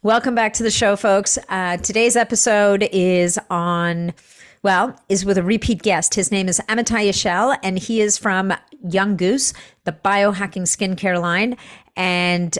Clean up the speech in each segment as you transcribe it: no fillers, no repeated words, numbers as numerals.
Welcome back to the show, folks. Today's episode is with a repeat guest. His name is Amitay Eshel, and he is from Young Goose, the biohacking skincare line. And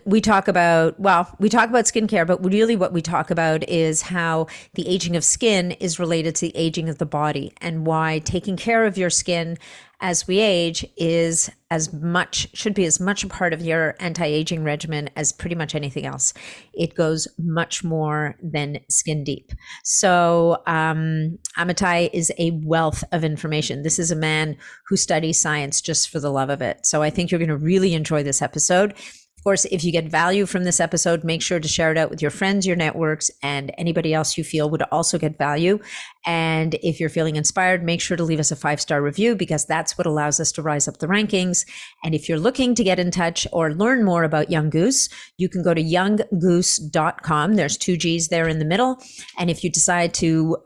we talk about skincare, but really what we talk about is how the aging of skin is related to the aging of the body, and why taking care of your skin as we age should be as much a part of your anti-aging regimen as pretty much anything else. It goes much more than skin deep. So Amitay is a wealth of information. This is a man who studies science just for the love of it. So I think you're going to really enjoy this episode. Of course, if you get value from this episode, make sure to share it out with your friends, your networks, and anybody else you feel would also get value. And if you're feeling inspired, make sure to leave us a 5-star review, because that's what allows us to rise up the rankings. And if you're looking to get in touch or learn more about Young Goose, you can go to younggoose.com. There's 2 G's there in the middle. And if you decide to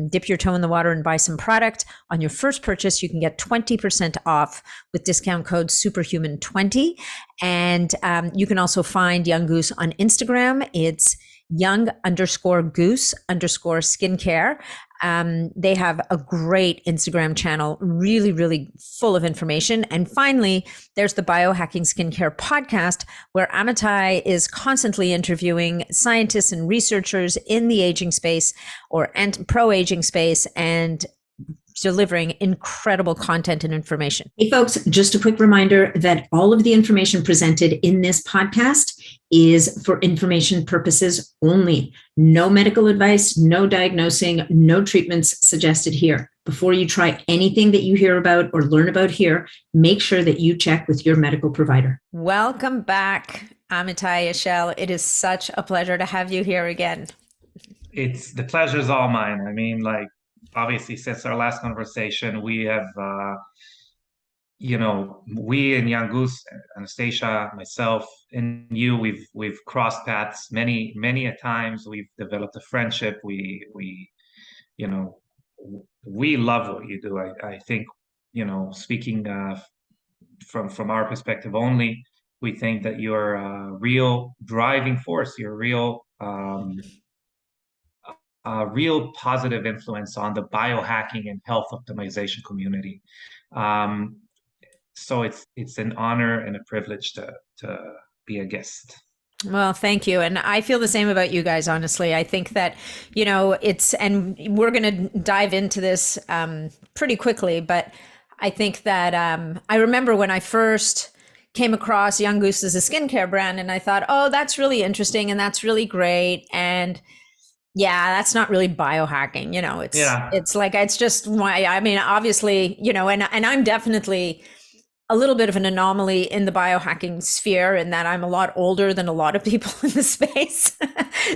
dip your toe in the water and buy some product, on your first purchase, you can get 20% off with discount code SUPERHUMAN20. And you can also find Young Goose on Instagram. It's young_goose_skincare. They have a great Instagram channel, really, really full of information. And finally, there's the Biohacking Skincare podcast, where Amitay is constantly interviewing scientists and researchers in the aging space and pro-aging space, and delivering incredible content and information. Hey folks, just a quick reminder that all of the information presented in this podcast is for information purposes only. No medical advice, no diagnosing, no treatments suggested here. Before you try anything that you hear about or learn about here, make sure that you check with your medical provider. Welcome back, Amitay Eshel. It is such a pleasure to have you here again. The pleasure is all mine. Obviously, since our last conversation, we have, we in Young Goose, Anastasia, myself, and you, we've crossed paths many a times. We've developed a friendship. We love what you do. I think, speaking from our perspective only, we think that you're a real driving force. You're a real positive influence on the biohacking and health optimization community. So it's an honor and a privilege to be a guest. Well, thank you. And I feel the same about you guys, honestly. I think that, and we're going to dive into this pretty quickly, but I think that I remember when I first came across Young Goose as a skincare brand, and I thought, oh, that's really interesting and that's really great. And yeah, that's not really biohacking, it's just why, obviously, and I'm definitely a little bit of an anomaly in the biohacking sphere, in that I'm a lot older than a lot of people in the space.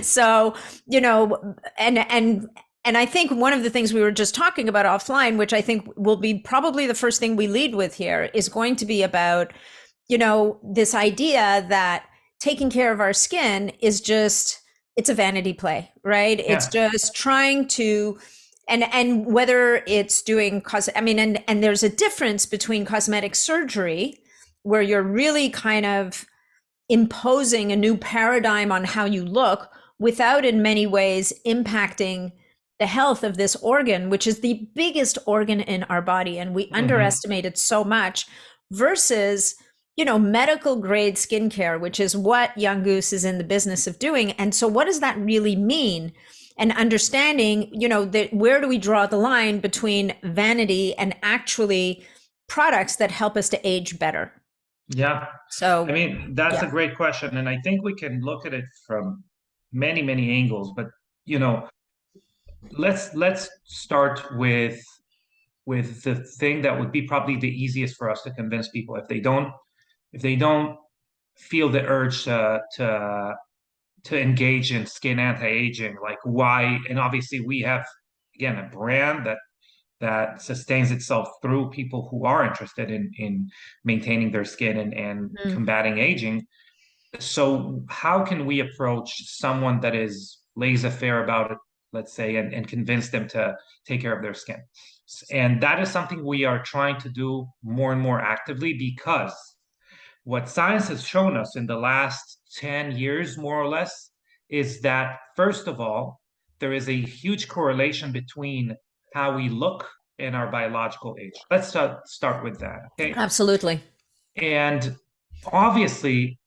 So, and I think one of the things we were just talking about offline, which I think will be probably the first thing we lead with here, is going to be about, this idea that taking care of our skin is just, it's a vanity play, right? Yeah. It's just trying to, and whether it's doing, and there's a difference between cosmetic surgery, where you're really kind of imposing a new paradigm on how you look, without in many ways impacting the health of this organ, which is the biggest organ in our body. And we underestimate it so much, versus medical grade skincare, which is what Young Goose is in the business of doing. And so what does that really mean? And understanding, that where do we draw the line between vanity and actually products that help us to age better? Yeah. So, that's a great question. And I think we can look at it from many angles, but, let's start with the thing that would be probably the easiest for us to convince people, if they don't feel the urge to engage in skin anti-aging, like why. And obviously we have, again, a brand that sustains itself through people who are interested in maintaining their skin and combating aging. So how can we approach someone that is laissez-faire about it, let's say, and convince them to take care of their skin? And that is something we are trying to do more and more actively, because what science has shown us in the last 10 years, more or less, is that, first of all, there is a huge correlation between how we look and our biological age. Let's start with that, okay? Absolutely. And obviously,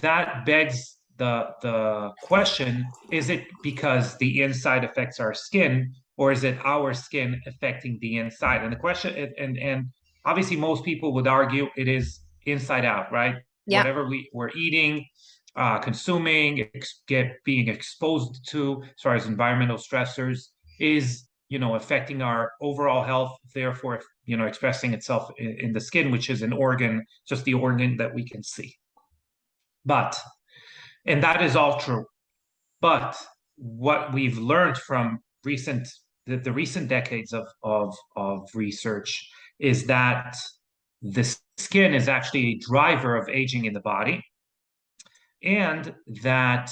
that begs the question, is it because the inside affects our skin, or is it our skin affecting the inside? And the question, and obviously most people would argue it is inside out, right? Yeah. Whatever we're eating, consuming, being exposed to as far as environmental stressors is, affecting our overall health, therefore, expressing itself in the skin, which is an organ, just the organ that we can see. And that is all true. But what we've learned from the recent decades of research is that the skin is actually a driver of aging in the body, and that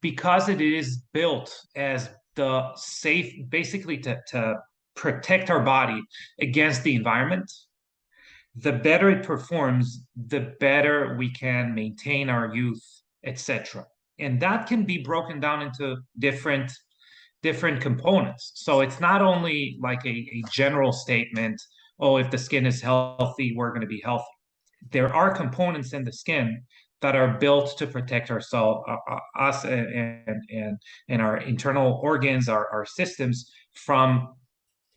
because it is built as the safe, basically to protect our body against the environment, the better it performs, the better we can maintain our youth, etc. And that can be broken down into different components. So it's not only like a general statement, oh, if the skin is healthy, we're going to be healthy. There are components in the skin that are built to protect ourselves, us, and our internal organs, our systems from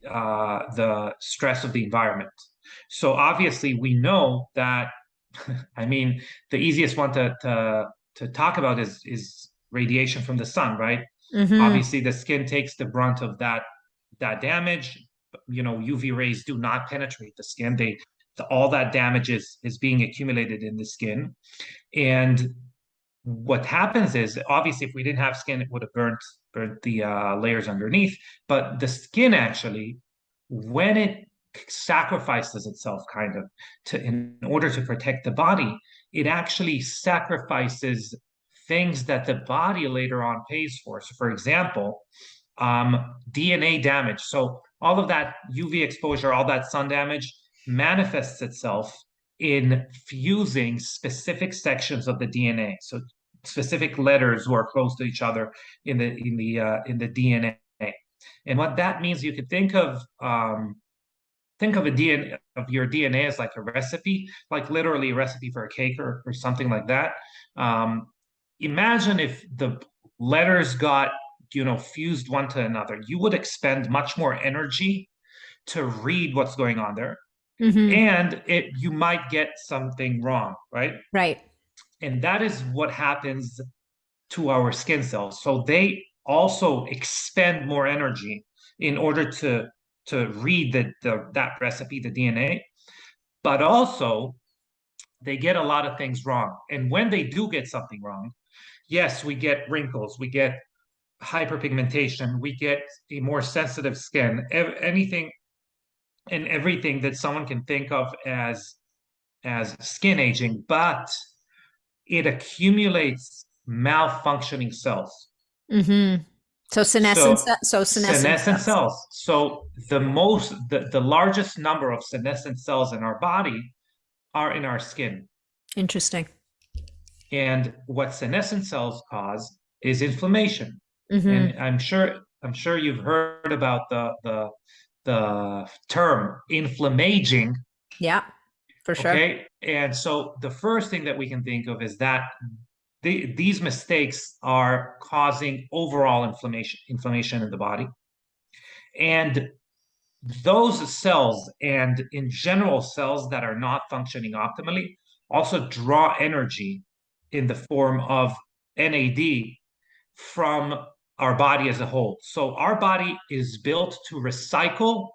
the stress of the environment. So obviously, we know that. I mean, the easiest one to talk about is radiation from the sun, right? Mm-hmm. Obviously, the skin takes the brunt of that damage. UV rays do not penetrate the skin. All that damage is being accumulated in the skin. And what happens is, obviously, if we didn't have skin, it would have burnt the layers underneath. But the skin actually, when it sacrifices itself kind of in order to protect the body, it actually sacrifices things that the body later on pays for. So for example, DNA damage. So all of that UV exposure, all that sun damage manifests itself in fusing specific sections of the DNA. So specific letters who are close to each other in the DNA. And what that means, you could think of a DNA of your DNA as like a recipe, like literally a recipe for a cake or something like that. Imagine if the letters got fused one to another. You would expend much more energy to read what's going on there, and you might get something wrong, right? Right. And that is what happens to our skin cells. So they also expend more energy in order to read that recipe, the DNA, but also they get a lot of things wrong. And when they do get something wrong, yes, we get wrinkles, we get hyperpigmentation, we get a more sensitive skin, anything and everything that someone can think of as skin aging, but it accumulates malfunctioning cells. Mm-hmm. So senescent cells. So the largest number of senescent cells in our body are in our skin. Interesting. And what senescent cells cause is inflammation. And I'm sure you've heard about the term inflammaging. Yeah, for sure. Okay. And so the first thing that we can think of is that these mistakes are causing overall inflammation in the body. And those cells, and in general, cells that are not functioning optimally, also draw energy in the form of NAD from our body as a whole. So our body is built to recycle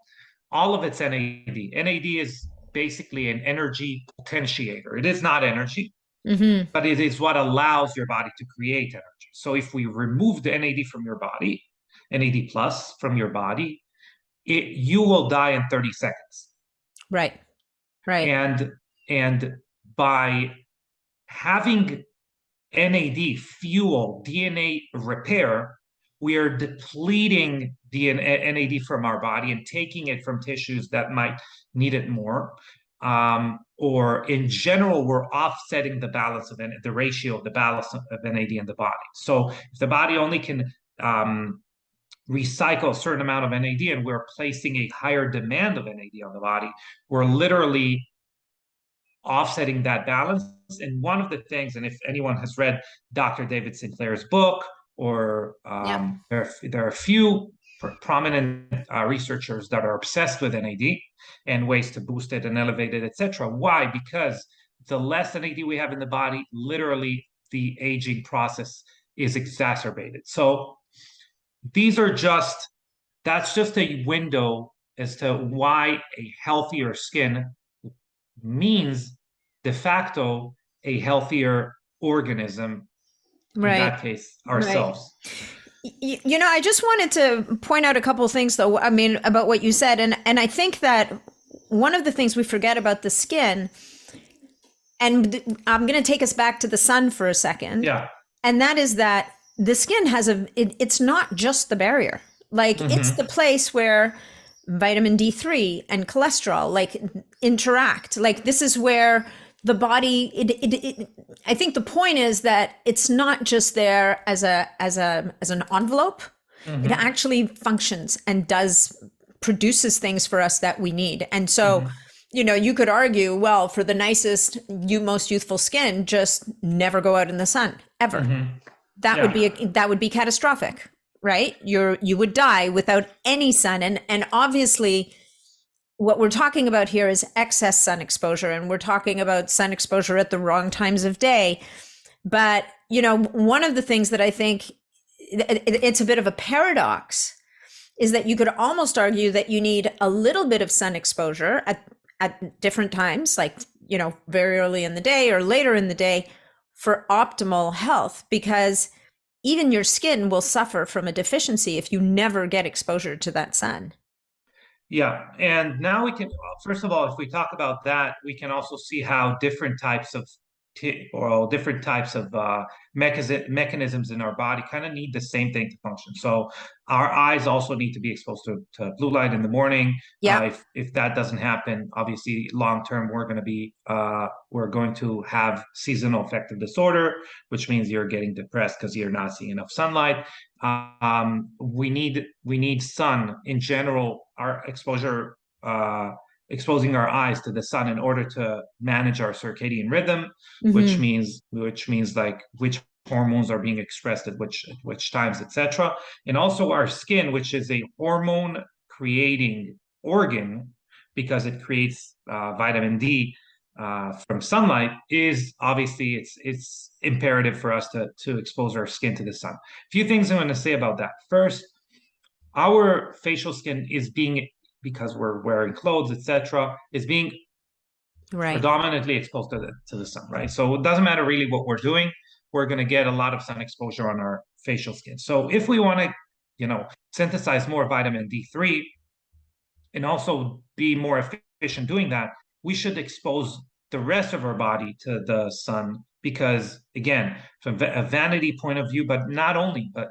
all of its NAD. NAD is basically an energy potentiator. It is not energy, but it is what allows your body to create energy. So if we remove the NAD from your body, NAD plus from your body, you will die in 30 seconds. Right. And by having NAD fuel DNA repair, we are depleting the NAD from our body and taking it from tissues that might need it more. or in general, we're offsetting the balance of the ratio of the balance of NAD in the body. So if the body only can recycle a certain amount of NAD and we're placing a higher demand of NAD on the body, we're literally offsetting that balance. And one of the things, and if anyone has read Dr. David Sinclair's book, or there are a few prominent researchers that are obsessed with NAD and ways to boost it and elevate it, etc. Why? Because the less NAD we have in the body, literally the aging process is exacerbated. So that's just a window as to why a healthier skin means de facto a healthier organism, in that case, ourselves. You know, I just wanted to point out a couple of things, though, I mean, about what you said. And I think that one of the things we forget about the skin, and I'm going to take us back to the sun for a second. Yeah. And that is that the skin has it's not just the barrier. Like, it's the place where vitamin D3 and cholesterol like interact. Like, this is where the body, I think the point is that it's not just there as an envelope. It actually functions and produces things for us that we need. And so, you know, you could argue, well, for the nicest, most youthful skin, just never go out in the sun ever. That would be catastrophic, right? You would die without any sun. And obviously, what we're talking about here is excess sun exposure, and we're talking about sun exposure at the wrong times of day. But, you know, one of the things that I think it's a bit of a paradox is that you could almost argue that you need a little bit of sun exposure at different times, like, you know, very early in the day or later in the day, for optimal health, because even your skin will suffer from a deficiency if you never get exposure to that sun. Yeah. And now we can, first of all, if we talk about that, we can also see how different types of mechanisms in our body kind of need the same thing to function. So our eyes also need to be exposed to blue light in the morning. If that doesn't happen, obviously long term we're going to have seasonal affective disorder, which means you're getting depressed because you're not seeing enough sunlight. We need sun in general. Our exposure, exposing our eyes to the sun in order to manage our circadian rhythm, which means like which hormones are being expressed at which times, etc. And also our skin, which is a hormone creating organ because it creates vitamin D from sunlight, is obviously it's imperative for us to expose our skin to the sun. A few things I'm going to say about that. First, our facial skin is being, because we're wearing clothes, etc., is being predominantly exposed to the sun, right? So it doesn't matter really what we're doing, we're going to get a lot of sun exposure on our facial skin. So if we want to, you know, synthesize more vitamin D3 and also be more efficient doing that, we should expose the rest of our body to the sun, because again, from a vanity point of view, but not only, but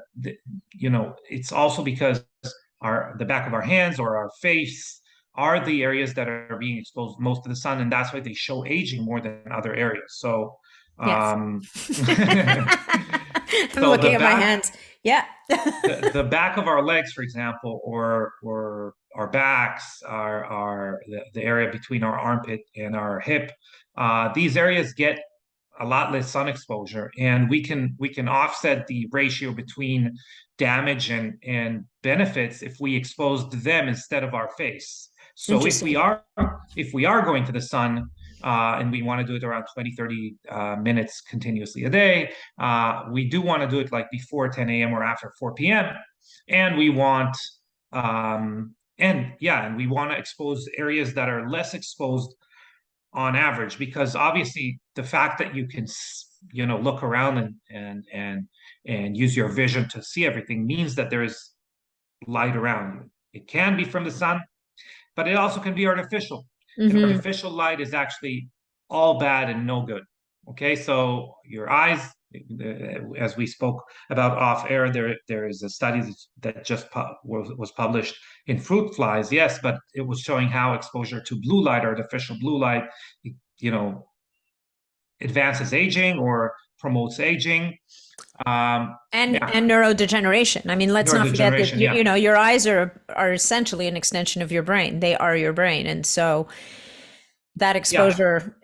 you know, it's also because the back of our hands or our face are the areas that are being exposed most to the sun, and that's why they show aging more than other areas. So I'm looking at my hands. Yeah. the back of our legs, for example, or our backs, are the area between our armpit and our hip. These areas get a lot less sun exposure, and we can offset the ratio between damage and benefits if we exposed them instead of our face. So if we are going to the sun, and we want to do it around 30 minutes continuously a day, we do want to do it like before 10 a.m. or after 4 p.m. And we want we want to expose areas that are less exposed on average, because obviously the fact that you can, you know, look around and use your vision to see everything means that there is light around you. It can be from the sun, but it also can be artificial. And artificial light is actually all bad and no good. Okay, so your eyes As we spoke about off air, there is a study that just was published in fruit flies. Yes, but it was showing how exposure to blue light, artificial blue light, advances aging or promotes aging. And neurodegeneration. I mean, let's not forget that your eyes are essentially an extension of your brain. They are your brain, and so that exposure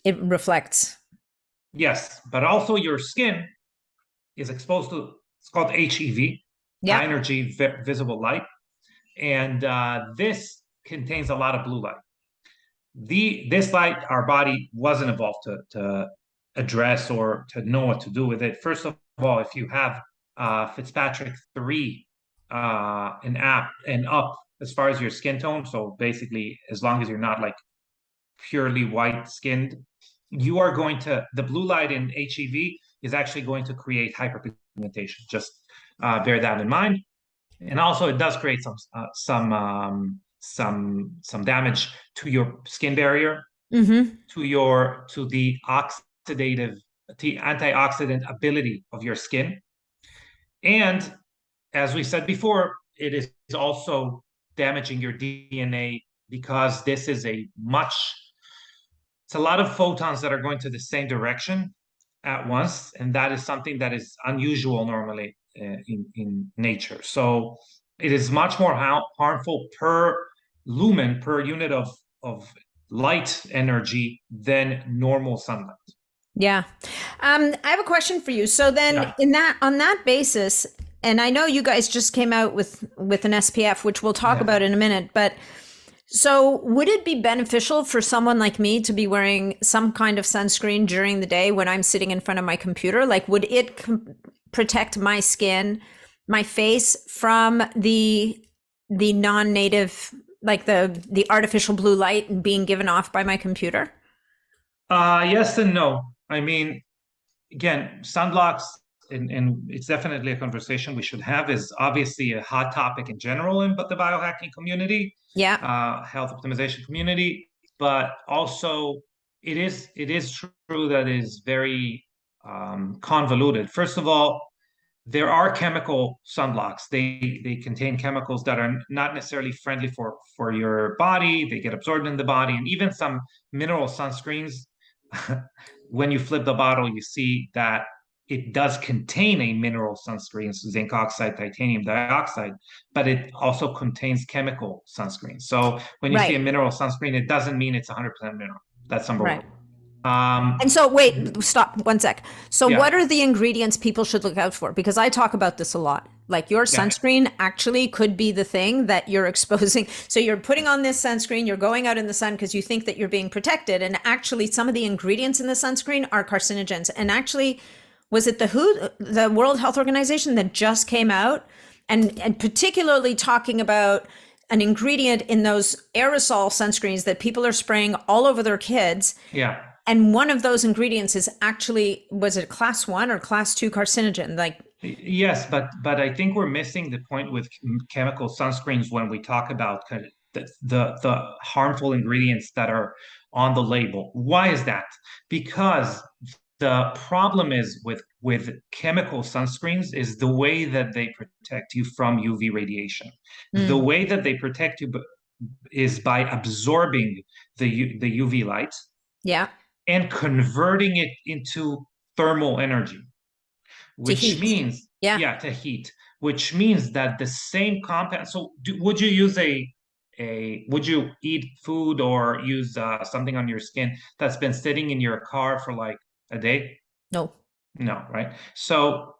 it reflects. Yes, but also your skin is exposed to, it's called HEV, high energy visible light, and this contains a lot of blue light. This light, our body wasn't evolved to address or to know what to do with it. First of all, if you have Fitzpatrick 3 and up as far as your skin tone, so basically as long as you're not like purely white skinned, you are going to, the blue light in HEV is actually going to create hyperpigmentation. Just bear that in mind. And also it does create some damage to your skin barrier, to the antioxidant ability of your skin. And as we said before, it is also damaging your DNA because this is it's a lot of photons that are going to the same direction at once, and that is something that is unusual normally in nature. So it is much more harmful per lumen, per unit of light energy than normal sunlight. Yeah. I have a question for you. So then on that basis, and I know you guys just came out with an SPF, which we'll talk about in a minute, but so would it be beneficial for someone like me to be wearing some kind of sunscreen during the day when I'm sitting in front of my computer? Like, would it protect my skin, my face from the non-native, like the artificial blue light and being given off by my computer? Yes and no. I mean, again, sunblocks, and it's definitely a conversation we should have, is obviously a hot topic in general in the biohacking community, health optimization community, but also it is true that it is very convoluted. First of all, there are chemical sunblocks. They contain chemicals that are not necessarily friendly for your body. They get absorbed in the body, and even some mineral sunscreens. When you flip the bottle, you see that it does contain a mineral sunscreen, zinc oxide, titanium dioxide, but it also contains chemical sunscreen. So when you see a mineral sunscreen, it doesn't mean it's 100% mineral. That's number one. And so wait, stop 1 sec. So what are the ingredients people should look out for? Because I talk about this a lot. Like your sunscreen actually could be the thing that you're exposing. So you're putting on this sunscreen, you're going out in the sun because you think that you're being protected. And actually some of the ingredients in the sunscreen are carcinogens. And actually, was it the World Health Organization that just came out and particularly talking about an ingredient in those aerosol sunscreens that people are spraying all over their kids? Yeah. And one of those ingredients is actually, was it class 1 or class 2 carcinogen? Like, yes, but I think we're missing the point with chemical sunscreens when we talk about kind of the harmful ingredients that are on the label. Why is that? Because the problem is with chemical sunscreens is the way that they protect you from UV radiation. The way that they protect you is by absorbing the UV light. Yeah. And converting it into thermal energy, which means to heat, which means that the same compound. So would you use would you eat food or use something on your skin that's been sitting in your car for like a day? No, right? So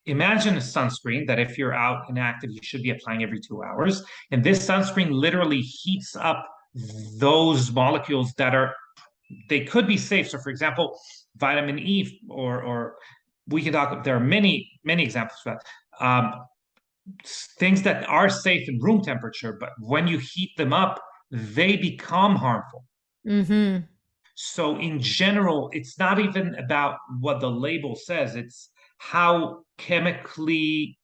imagine a sunscreen that if you're out and active, you should be applying every 2 hours. And this sunscreen literally heats up those molecules that they could be safe. So for example, vitamin E, or we can talk, there are many examples for that. Things that are safe in room temperature, but when you heat them up, they become harmful. So in general, it's not even about what the label says, it's how chemically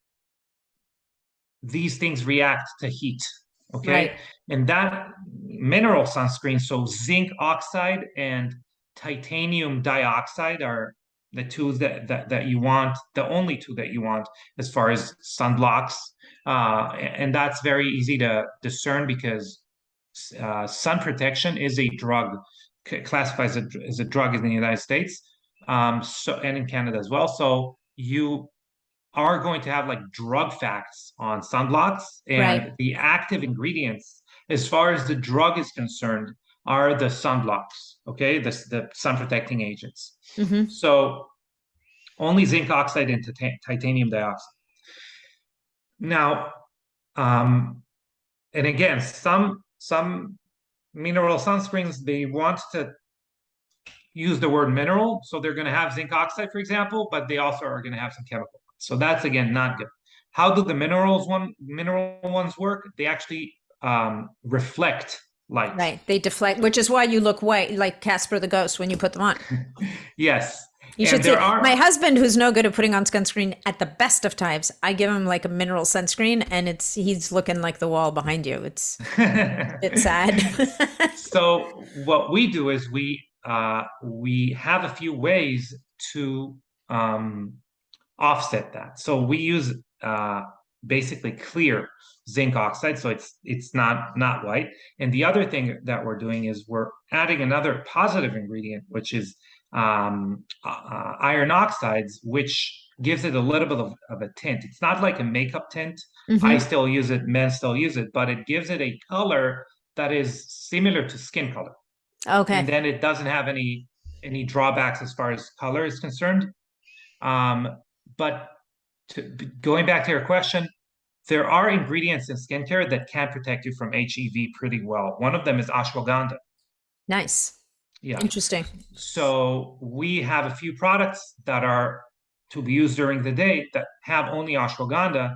these things react to heat. Okay. And that mineral sunscreen, so zinc oxide and titanium dioxide are the two that you want, the only two that you want as far as sunblocks. And that's very easy to discern because sun protection is a drug, classifies as a drug in the United States, and in Canada as well. So you are going to have like drug facts on sunblocks, Right. and the active ingredients, as far as the drug is concerned, are the sunblocks. Okay, the sun protecting agents. Mm-hmm. So only zinc oxide and titanium dioxide. Now, and again, some mineral sunscreens, they want to use the word mineral, so they're going to have zinc oxide, for example, but they also are going to have some chemical. So that's again not good. How do the mineral ones work? They actually reflect light. Right. They deflect, which is why you look white like Casper the Ghost when you put them on. Yes. You And should see there are my husband, who's no good at putting on sunscreen at the best of times. I give him like a mineral sunscreen, and he's looking like the wall behind you. It's a bit sad. So what we do is we have a few ways to offset that. So we use basically clear zinc oxide, so it's not white. And the other thing that we're doing is we're adding another positive ingredient, which is iron oxides, which gives it a little bit of a tint. It's not like a makeup tint. I still use it, men still use it, but it gives it a color that is similar to skin color. Okay. And then it doesn't have any drawbacks as far as color is concerned. But going back to your question, there are ingredients in skincare that can protect you from HEV pretty well. One of them is ashwagandha. Nice. Yeah. Interesting. So we have a few products that are to be used during the day that have only ashwagandha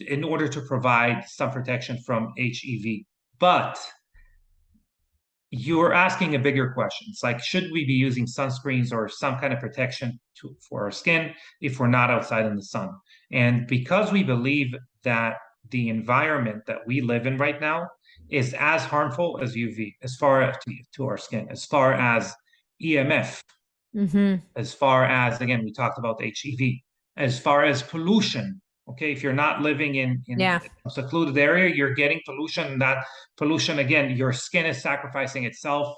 in order to provide some protection from HEV. But you're asking a bigger question. It's like, should we be using sunscreens or some kind of protection for our skin if we're not outside in the sun? And because we believe that the environment that we live in right now is as harmful as UV, as far as to our skin, as far as EMF, as far as, again, we talked about HEV, as far as pollution. Okay, if you're not living in Yeah. a secluded area, you're getting pollution. And that pollution, again, your skin is sacrificing itself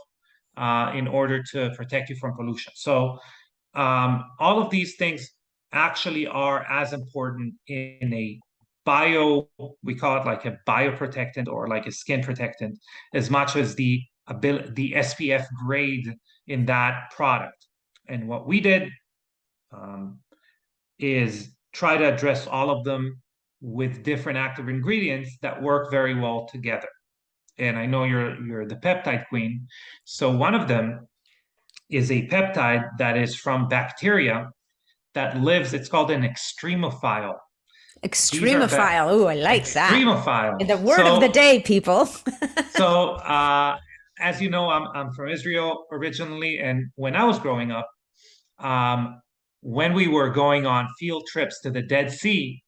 in order to protect you from pollution. So all of these things actually are as important in a we call it like a bioprotectant or like a skin protectant, as much as the SPF grade in that product. And what we did is try to address all of them with different active ingredients that work very well together. And I know you're the peptide queen. So one of them is a peptide that is from bacteria that lives, it's called an extremophile. Extremophile. Oh, I like that. Extremophile. The word of the day, people. So as you know, I'm from Israel originally, and when I was growing up, when we were going on field trips to the Dead Sea,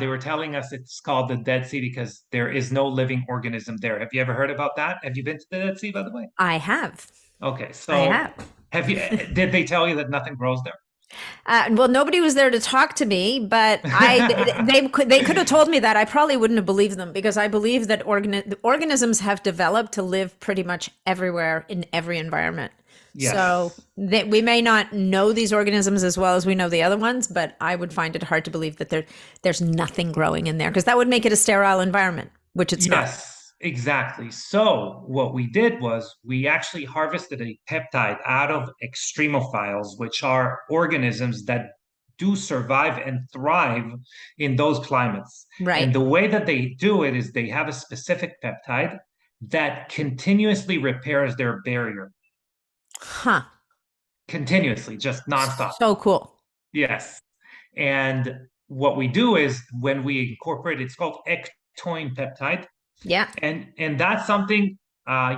they were telling us it's called the Dead Sea because there is no living organism there. Have you ever heard about that? Have you been to the Dead Sea, by the way? I have. Okay, so I have. Did they tell you that nothing grows there? Well, nobody was there to talk to me, but they could have told me that. I probably wouldn't have believed them because I believe that organisms have developed to live pretty much everywhere in every environment. Yes. So we may not know these organisms as well as we know the other ones, but I would find it hard to believe that there's nothing growing in there because that would make it a sterile environment, which it's not. Yes. Exactly. So what we did was we actually harvested a peptide out of extremophiles, which are organisms that do survive and thrive in those climates. Right. And the way that they do it is they have a specific peptide that continuously repairs their barrier. Huh. Continuously, just nonstop. So cool. Yes. And what we do is when we incorporate, it's called ectoine peptide. Yeah. And that's something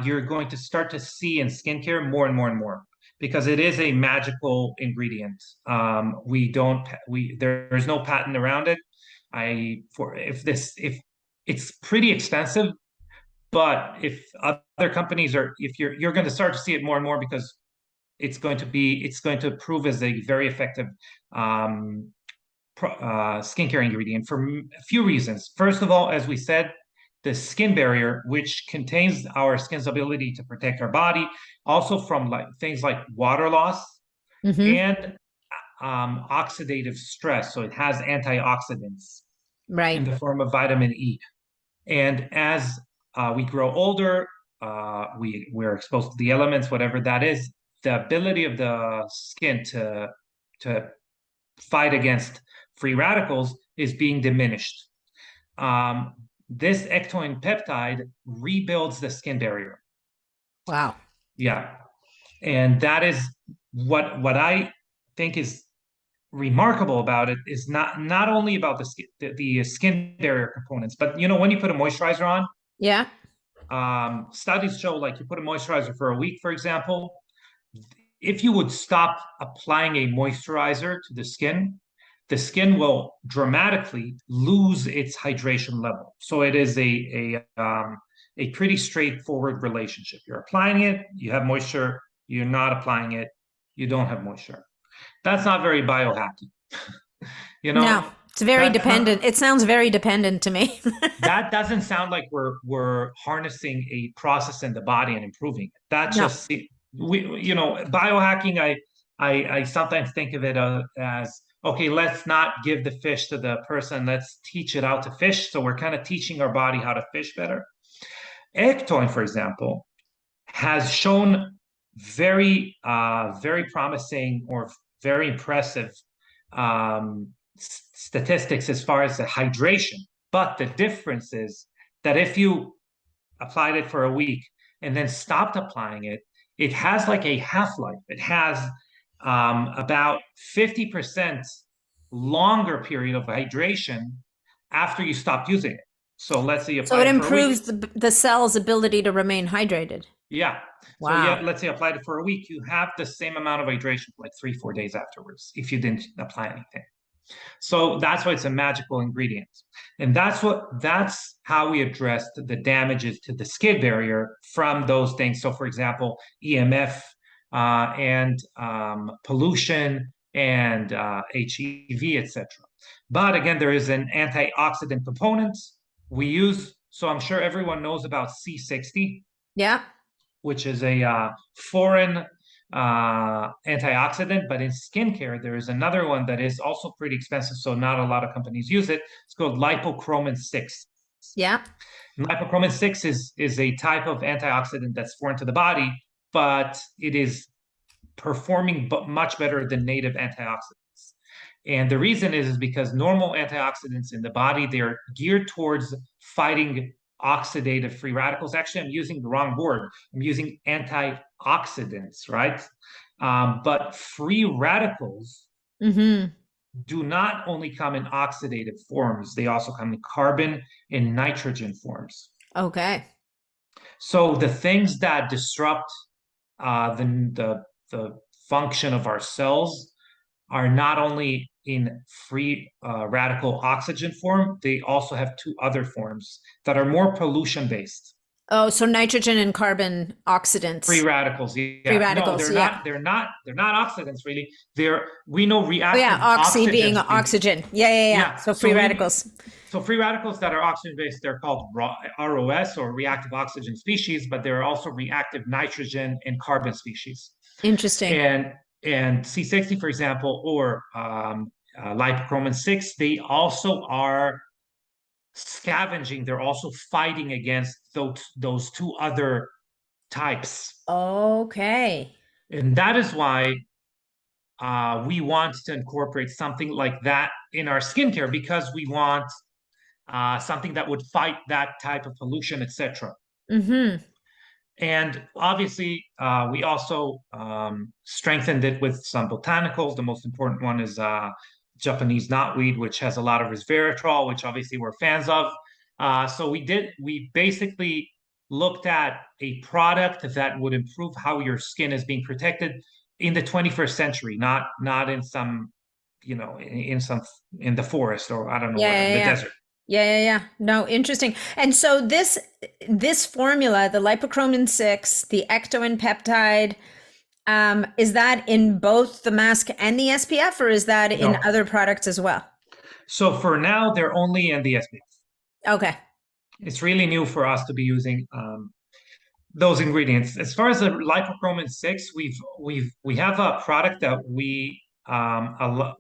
you're going to start to see in skincare more and more and more because it is a magical ingredient. There's no patent around it. If it's pretty expensive, but if other companies if you're going to start to see it more and more because it's going to prove as a very effective skincare ingredient for a few reasons. First of all, as we said, the skin barrier, which contains our skin's ability to protect our body, also from like things like water loss Mm-hmm. and oxidative stress. So it has antioxidants in Right. the form of vitamin E. And as we grow older, we're exposed to the elements, whatever that is. The ability of the skin to fight against free radicals is being diminished. This ectoin peptide rebuilds the skin barrier. Wow. Yeah, and that is what I think is remarkable about it is not only about the skin barrier components, but when you put a moisturizer on, Yeah. studies show like you put a moisturizer for a week, for example, if you would stop applying a moisturizer to the skin will dramatically lose its hydration level. So it is a pretty straightforward relationship. You're applying it, you have moisture. You're not applying it, you don't have moisture. That's not very biohacking. You No, know, it's very that's dependent. not It sounds very dependent to me. that doesn't sound like we're harnessing a process in the body and improving it. That No. just biohacking. I sometimes think of it as okay. Let's not give the fish to the person. Let's teach it how to fish. So we're kind of teaching our body how to fish better. Ectoin, for example, has shown very promising or very impressive statistics as far as the hydration. But the difference is that if you applied it for a week and then stopped applying it, it has like a half-life. It has about 50% longer period of hydration after you stopped using it. So let's say you So it applied it for a week. improves the cell's ability to remain hydrated. Yeah. So yeah, Wow. let's say applied it for a week, you have the same amount of hydration for like 3, 4 days afterwards if you didn't apply anything. So that's why it's a magical ingredient. And that's how we addressed the damages to the skin barrier from those things. So for example, EMF and pollution and HEV, etc. But again, there is an antioxidant component we use. So I'm sure everyone knows about C60, Yeah. which is a foreign antioxidant. But in skincare, there is another one that is also pretty expensive, so not a lot of companies use it. It's called lipochromin 6. Yeah. And lipochromin 6 is a type of antioxidant that's foreign to the body, but it is performing much better than native antioxidants. And the reason is because normal antioxidants in the body, they're geared towards fighting oxidative free radicals. Actually, I'm using the wrong word. I'm using antioxidants, right? But free radicals Mm-hmm. do not only come in oxidative forms, they also come in carbon and nitrogen forms. Okay. So the things that disrupt the function of our cells are not only in free radical oxygen form, they also have two other forms that are more pollution based. Oh, so nitrogen and carbon Free oxidants. radicals, Free yeah. No, radicals. they're Yeah. not. They're not oxidants really. We know Oh, yeah. reactive Oxy being oxygen species. oxygen. Yeah. Yeah. Yeah. Yeah. So free radicals. So free radicals that are oxygen based, they're called ROS or reactive oxygen species, but there are also reactive nitrogen and carbon species. Interesting. And C60, for example, or lipochromin 6, they also are scavenging. They're also fighting against those two other types. Okay. And that is why we want to incorporate something like that in our skincare, because we want something that would fight that type of pollution, etc. Mm-hmm. And obviously, we also strengthened it with some botanicals. The most important one is Japanese knotweed, which has a lot of resveratrol, which obviously we're fans of. So we basically looked at a product that would improve how your skin is being protected in the 21st century, not in some, in the forest or I don't know Yeah. where, in Yeah. the Yeah. desert. Yeah, yeah, yeah. No, interesting. And so this formula, the lipochromin 6, the ectoin peptide, Is that in both the mask and the SPF, or is that in No. other products as well? So for now, they're only in the SPF. Okay. It's really new for us to be using those ingredients. As far as the lipochromin 6, we have a product that we allow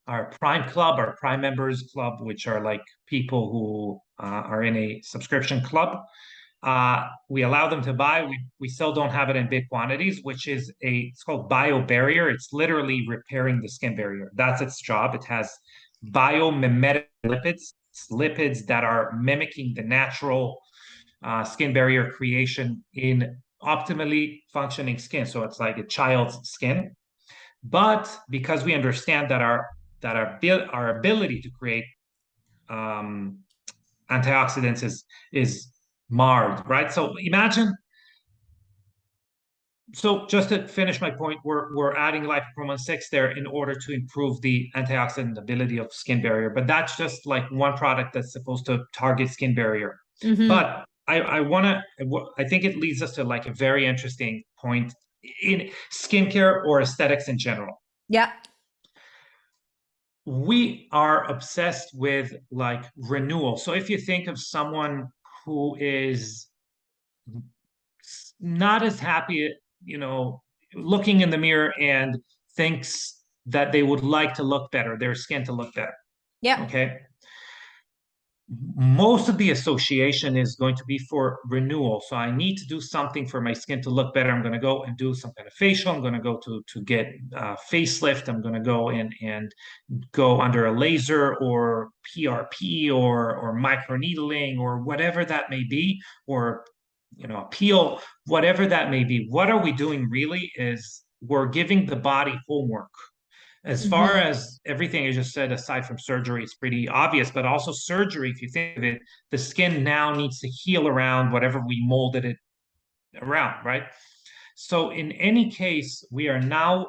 our Prime Club, our Prime Members Club, which are like people who are in a subscription club. We allow them to buy. We still don't have it in big quantities, which is it's called bio barrier. It's literally repairing the skin barrier. That's its job. It has biomimetic lipids that are mimicking the natural skin barrier creation in optimally functioning skin. So it's like a child's skin. But because we understand that our ability to create antioxidants is marred, right? So imagine. So just to finish my point, we're adding lipochromin 6 there in order to improve the antioxidant ability of skin barrier. But that's just like one product that's supposed to target skin barrier. Mm-hmm. But I think it leads us to like a very interesting point in skincare or aesthetics in general. Yeah. We are obsessed with like renewal. So if you think of someone who is not as happy, looking in the mirror and thinks that they would like to look better, their skin to look better. Yeah. Okay. Most of the association is going to be for renewal. So I need to do something for my skin to look better. I'm going to go and do some kind of facial. I'm going to go to get facelift. I'm going to go in and go under a laser or PRP or microneedling or whatever that may be, or a peel, whatever that may be. What are we doing really is we're giving the body homework. As far as everything I just said, aside from surgery, it's pretty obvious, but also surgery, if you think of it, the skin now needs to heal around whatever we molded it around, right? So in any case, we are now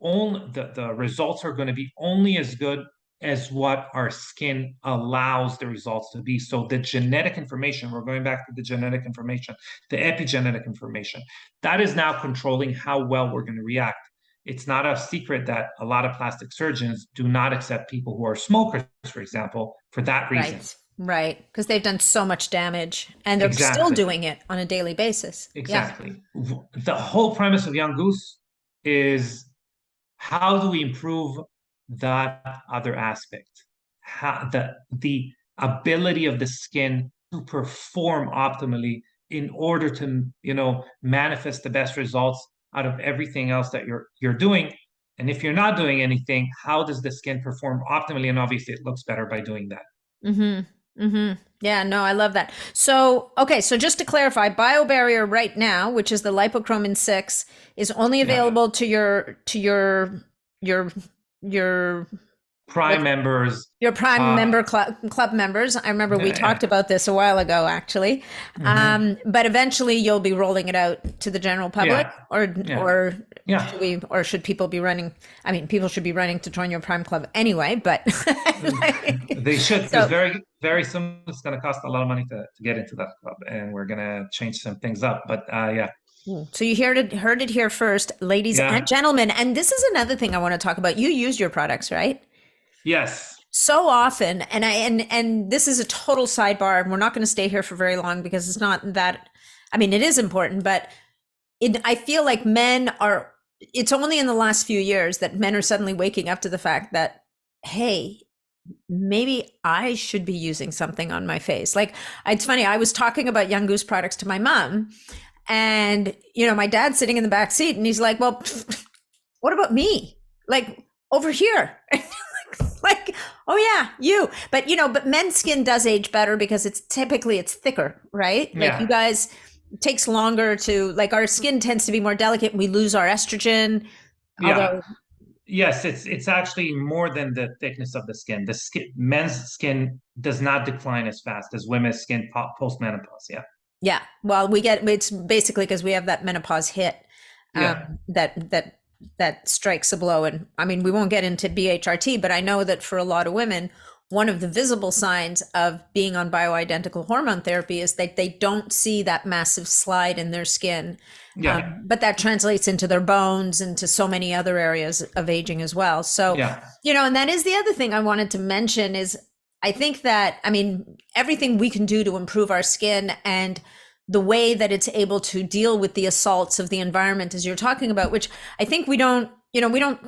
the results are going to be only as good as what our skin allows the results to be. So the genetic information, we're going back to the genetic information, the epigenetic information, that is now controlling how well we're going to react. It's not a secret that a lot of plastic surgeons do not accept people who are smokers, for example, for that reason. Right. Because they've done so much damage and they're still doing it on a daily basis. Exactly. Yeah. The whole premise of Young Goose is how do we improve that other aspect? How the ability of the skin to perform optimally in order to, manifest the best results out of everything else that you're doing. And if you're not doing anything, how does the skin perform optimally? And obviously it looks better by doing that. Yeah, no, I love that. So, okay, so just to clarify, BioBarrier right now, which is the lipochromin 6, is only available to your Prime members. Your Prime member club members. I remember we talked about this a while ago, actually. But eventually you'll be rolling it out to the general public, or should people be running? I mean, people should be running to join your Prime Club anyway, but they should, because very, very soon it's going to cost a lot of money to get into that club, and we're going to change some things up. But yeah. So you heard it here first, ladies and gentlemen. And this is another thing I want to talk about. You use your products, right? Yes. So often, and this is a total sidebar, and we're not going to stay here for very long because it's not that. I mean, it is important, but I feel like it's only in the last few years that men are suddenly waking up to the fact that, hey, maybe I should be using something on my face. Like, it's funny. I was talking about Young Goose products to my mom. And, my dad's sitting in the back seat and he's like, well, what about me? Like over here. Like, oh yeah, you. But, but men's skin does age better because it's thicker, right? Like you guys, it takes longer like our skin tends to be more delicate. We lose our estrogen. Yes, it's actually more than the thickness of the skin. Men's skin does not decline as fast as women's skin post-menopause. Yeah. Yeah. Well, it's basically because we have that menopause hit that strikes a blow. And I mean, we won't get into BHRT, but I know that for a lot of women, one of the visible signs of being on bioidentical hormone therapy is that they don't see that massive slide in their skin. Yeah. But that translates into their bones and to so many other areas of aging as well. So, Yeah. and that is the other thing I wanted to mention is I think that, I mean, everything we can do to improve our skin and the way that it's able to deal with the assaults of the environment, as you're talking about, which I think we don't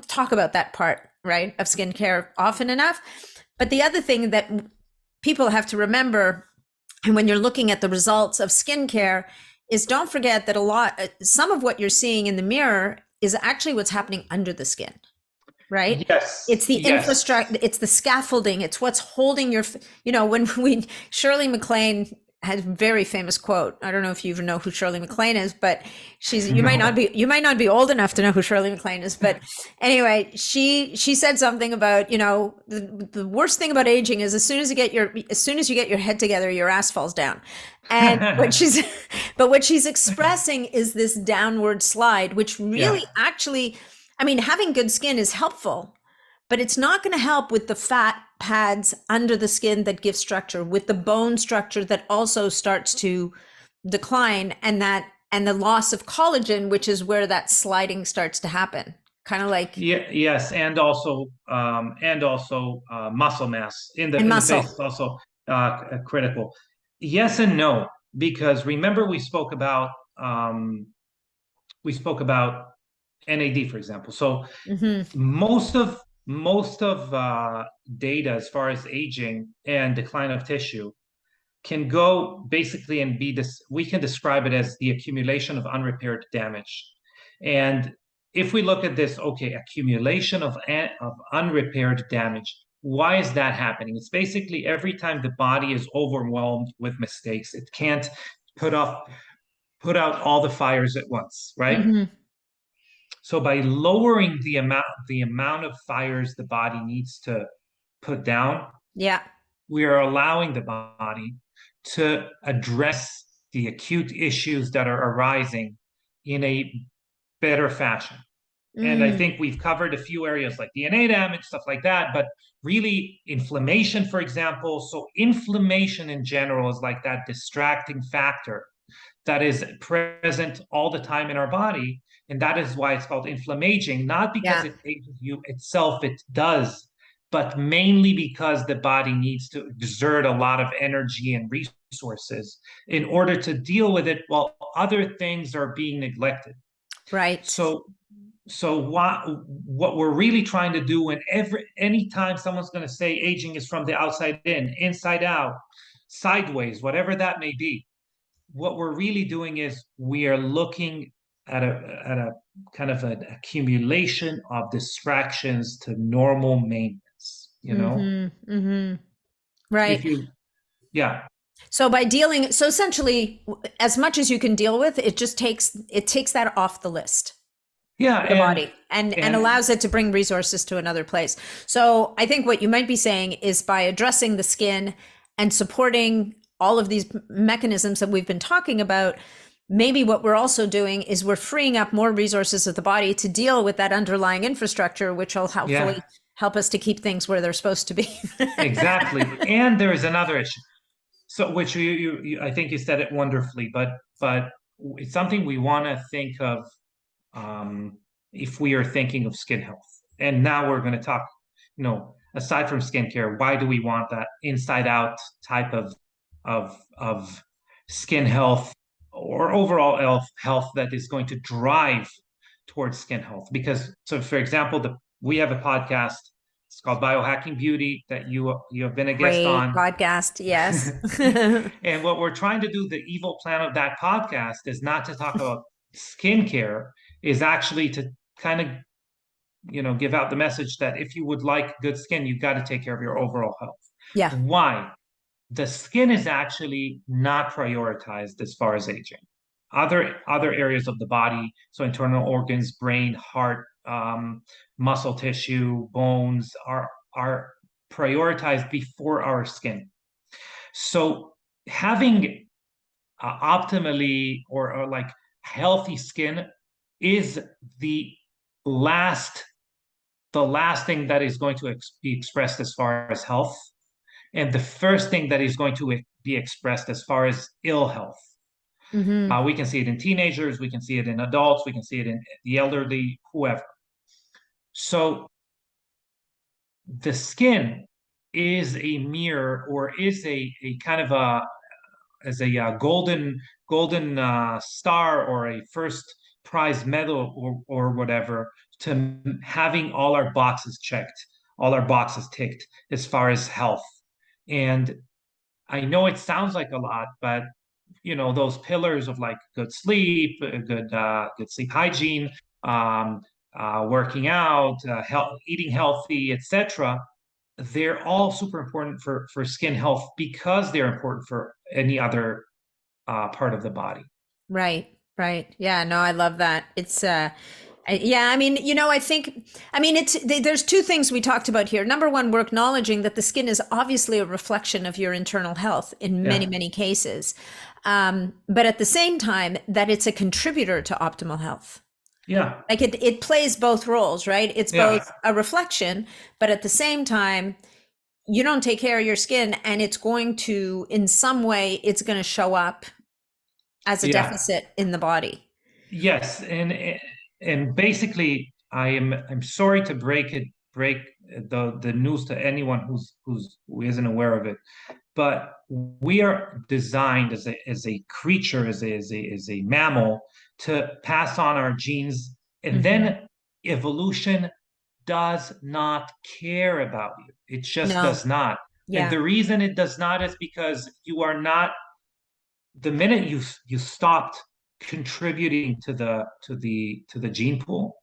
talk about that part, right, of skincare often enough. But the other thing that people have to remember, and when you're looking at the results of skincare, is don't forget that some of what you're seeing in the mirror is actually what's happening under the skin, right? Yes. It's the Yes. infrastructure, it's the scaffolding, it's what's holding when Shirley MacLaine had a very famous quote. I don't know if you even know who Shirley MacLaine is, but you might not be old enough to know who Shirley MacLaine is. But anyway, she said something about, the worst thing about aging is as soon as you get your head together, your ass falls down. And what she's expressing is this downward slide, which really actually, I mean, having good skin is helpful, but it's not going to help with the fat pads under the skin that give structure, with the bone structure that also starts to decline, and the loss of collagen, which is where that sliding starts to happen. Kind of like yes, and also muscle mass in the muscle. face is also critical. Yes and no, because remember we spoke about NAD, for example. So most of data as far as aging and decline of tissue can go basically and be this. We can describe it as the accumulation of unrepaired damage. And if we look at this, okay, accumulation of unrepaired damage. Why is that happening? It's basically every time the body is overwhelmed with mistakes, it can't put out all the fires at once, right? So by lowering the amount of fires the body needs to put down, we are allowing the body to address the acute issues that are arising in a better fashion. And I think we've covered a few areas like DNA damage, stuff like that, but really inflammation, for example. So inflammation in general is like that distracting factor that is present all the time in our body. And that is why it's called inflammaging, not because it ages you itself, it does, but mainly because the body needs to exert a lot of energy and resources in order to deal with it while other things are being neglected. Right. So what we're really trying to do anytime someone's going to say aging is from the outside in, inside out, sideways, whatever that may be, what we're really doing is we are looking at a kind of an accumulation of distractions to normal maintenance, Right. So essentially, as much as you can deal with, it takes that off the list. The body and allows it to bring resources to another place. So I think what you might be saying is by addressing the skin and supporting all of these mechanisms that we've been talking about, maybe what we're also doing is we're freeing up more resources of the body to deal with that underlying infrastructure, which will hopefully help us to keep things where they're supposed to be. Exactly. And there is another issue. So, which you I think you said it wonderfully, but it's something we want to think of if we are thinking of skin health. And now we're going to talk, aside from skincare, why do we want that inside out type of skin health or overall health that is going to drive towards skin health? Because, so for example, we have a podcast. It's called Biohacking Beauty that you have been a guest on. Podcast, yes. And what we're trying to do, the evil plan of that podcast, is not to talk about skincare, is actually to kind of, give out the message that if you would like good skin, you've got to take care of your overall health. Yeah. Why? The skin is actually not prioritized as far as aging. Other areas of the body, so internal organs, brain, heart, muscle tissue, bones are prioritized before our skin. So having optimally or like healthy skin is the last thing that is going to be expressed as far as health. and the first thing that is going to be expressed as far as ill health. Mm-hmm. We can see it in teenagers, we can see it in adults, we can see it in the elderly, whoever. So the skin is a mirror, or is a kind of a as a golden star, or a first prize medal, or whatever, to having all our boxes checked, all our boxes ticked as far as health. And I know it sounds like a lot, but those pillars of like good sleep, good sleep hygiene, um, working out, eating healthy, etc. They're all super important for skin health, because they're important for any other part of the body. Right, right. Yeah, no, I love that. Yeah, I mean, I think, there's two things we talked about here. Number one, we're acknowledging that the skin is obviously a reflection of your internal health in many, Yeah. many cases. But at the same time, that it's a contributor to optimal health. Yeah. Like it plays both roles, right? It's Yeah. both a reflection, but at the same time, you don't take care of your skin and it's going to, in some way, it's going to show up as a Yeah. deficit in the body. Yes. And basically, I'm sorry to break the news to anyone who isn't aware of it, but we are designed as a creature, as a mammal, to pass on our genes, and then evolution does not care about you. It just No. does not. And Yeah. the reason it does not is because you are not, the minute you stopped contributing to the gene pool,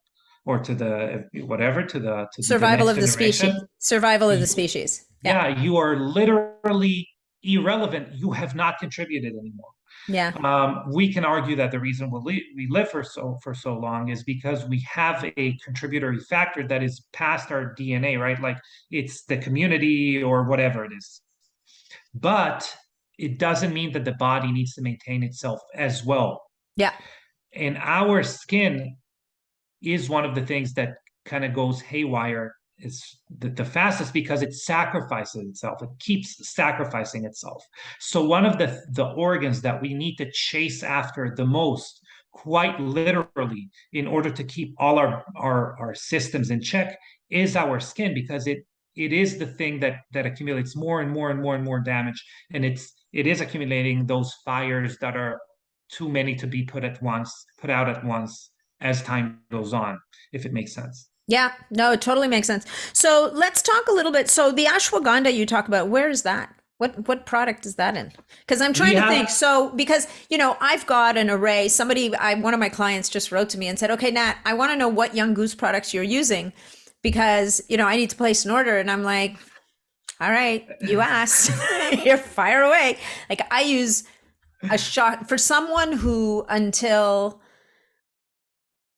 or to the whatever, to the Survival next of the species. generation, Survival of the species. Yeah. yeah, you are literally irrelevant. You have not contributed anymore. Yeah. We can argue that the reason we live for so long is because we have a contributory factor that is past our DNA, right? Like, it's the community or whatever it is. But it doesn't mean that the body needs to maintain itself as well. Yeah. And our skin is one of the things that kind of goes haywire, is the fastest, because it sacrifices itself. It keeps sacrificing itself. So one of the organs that we need to chase after the most, quite literally, in order to keep all our systems in check, is our skin, because it is the thing that accumulates more and more and more and more damage, and it is accumulating those fires that are too many to be put out at once, as time goes on, if it makes sense. Yeah. No, it totally makes sense. So let's talk a little bit. So the ashwagandha you talk about, where is that? What product is that in? Because I'm trying to think. So because I've got an array. One of my clients just wrote to me and said, "Okay, Nat, I want to know what Young Goose products you're using, because I need to place an order." And I'm like, "All right, you asked. Here, fire away." Like, I use a shot for someone who,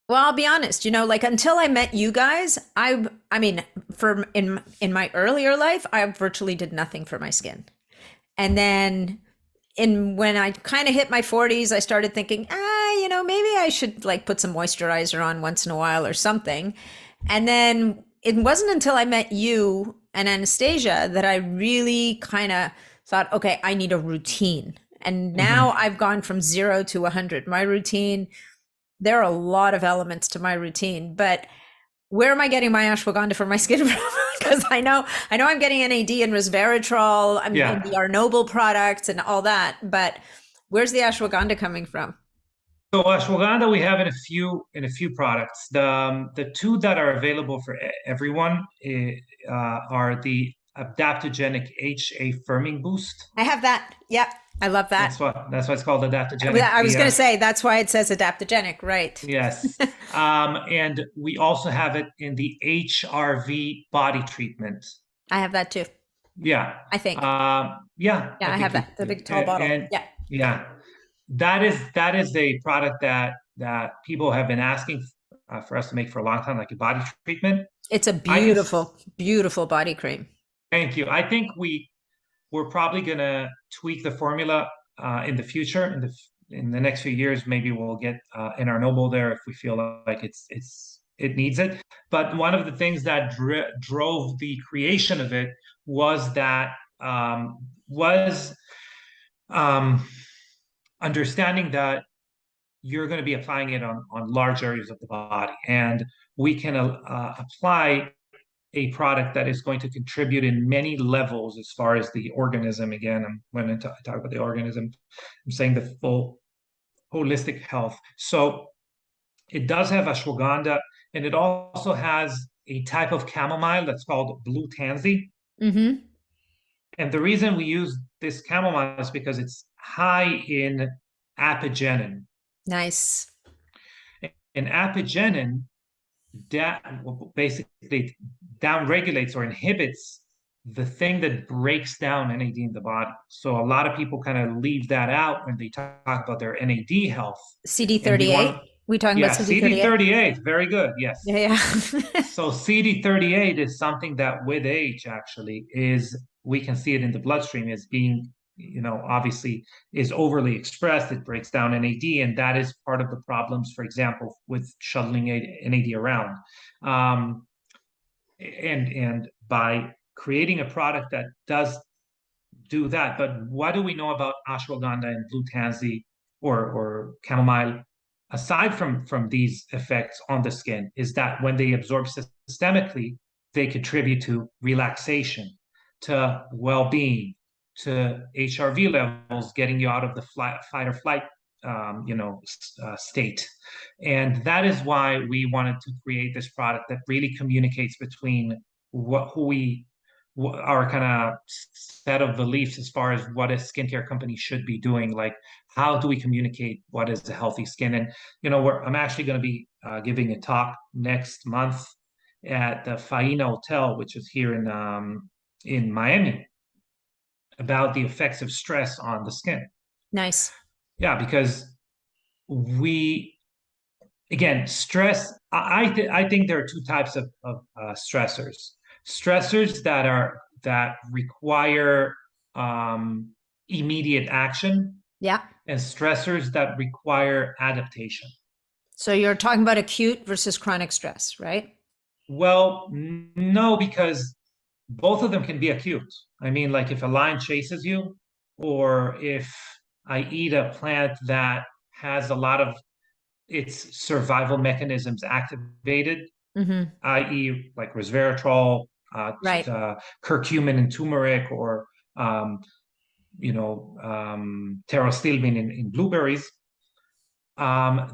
well, I'll be honest, like, until I met you guys, I mean, in my earlier life, I virtually did nothing for my skin. And then when I kind of hit my 40s, I started thinking, maybe I should like put some moisturizer on once in a while or something. And then it wasn't until I met you and Anastasia that I really kind of thought, okay, I need a routine. And now I've gone from 0 to 100. My routine, there are a lot of elements to my routine, but where am I getting my ashwagandha for my skin from? Because I know I'm getting NAD and resveratrol, I'm getting the Arnoble products and all that, but where's the ashwagandha coming from? So ashwagandha we have in a few products. The two that are available for everyone are the adaptogenic HA firming boost. I have that. Yep. I love that. That's why it's called adaptogenic. I was going to say, that's why it says adaptogenic, right? Yes. And we also have it in the HRV body treatment. I have that too. Yeah. I think. Yeah. I have that. The big tall bottle. Yeah. Yeah. That is a product that people have been asking for us to make for a long time, like a body treatment. It's a beautiful, beautiful body cream. Thank you. I think we're probably gonna tweak the formula in the future. In the next few years, maybe we'll get an Arnoble there if we feel like it needs it. But one of the things that drove the creation of it was that was understanding that you're going to be applying it on large areas of the body, and we can apply a product that is going to contribute in many levels as far as the organism. Again, when I talk about the organism, I'm saying the full holistic health. So it does have ashwagandha, and it also has a type of chamomile that's called blue tansy. Mm-hmm. And the reason we use this chamomile is because it's high in apigenin. Nice. And apigenin basically downregulates or inhibits the thing that breaks down NAD in the body. So a lot of people kind of leave that out when they talk about their NAD health. CD38. We talking about CD38? CD38. Very good. Yes. Yeah. So CD38 is something that with age actually we can see it in the bloodstream as being, obviously is overly expressed. It breaks down NAD, and that is part of the problems, for example, with shuttling NAD around. And by creating a product that does do that. But what do we know about ashwagandha and blue tansy or chamomile, aside from these effects on the skin, is that when they absorb systemically, they contribute to relaxation, to well-being, to HRV levels, getting you out of the fight or flight state. And that is why we wanted to create this product that really communicates between our kind of set of beliefs as far as what a skincare company should be doing. Like, how do we communicate what is a healthy skin? And I'm actually going to be giving a talk next month at the Faina Hotel, which is here in Miami, about the effects of stress on the skin. Nice. Yeah, because stress. I think there are two types of stressors. Stressors that require immediate action. Yeah. And stressors that require adaptation. So you're talking about acute versus chronic stress, right? Well, no, because both of them can be acute. I mean, like if a lion chases you, or if I eat a plant that has a lot of its survival mechanisms activated, mm-hmm. i.e. like resveratrol, right. curcumin and turmeric, or pterostilbene in blueberries.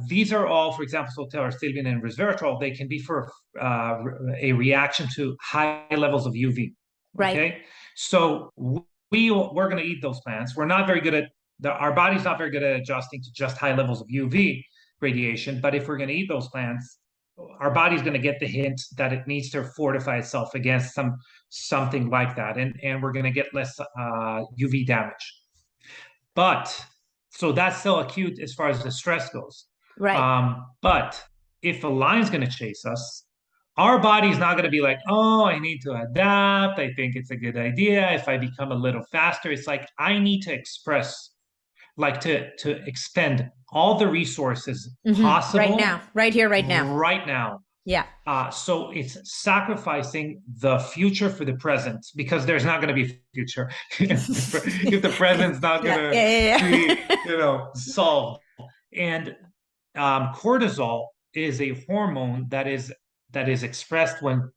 These are all, for example, so pterostilbene and resveratrol, they can be for a reaction to high levels of UV. Right. Okay, so we're going to eat those plants. We're not very good at our body's not very good at adjusting to just high levels of UV radiation. But if we're going to eat those plants, our body's going to get the hint that it needs to fortify itself against something like that, and we're going to get less UV damage. But so that's still acute as far as the stress goes. Right. But if a lion's going to chase us, our body's not going to be like, oh, I need to adapt. I think it's a good idea if I become a little faster. It's like I need to express, like to expend all the resources possible right now, right here, right now. Right now. Yeah. So it's sacrificing the future for the present, because there's not going to be a future if the present's not going to be, solved. And cortisol is a hormone that is expressed when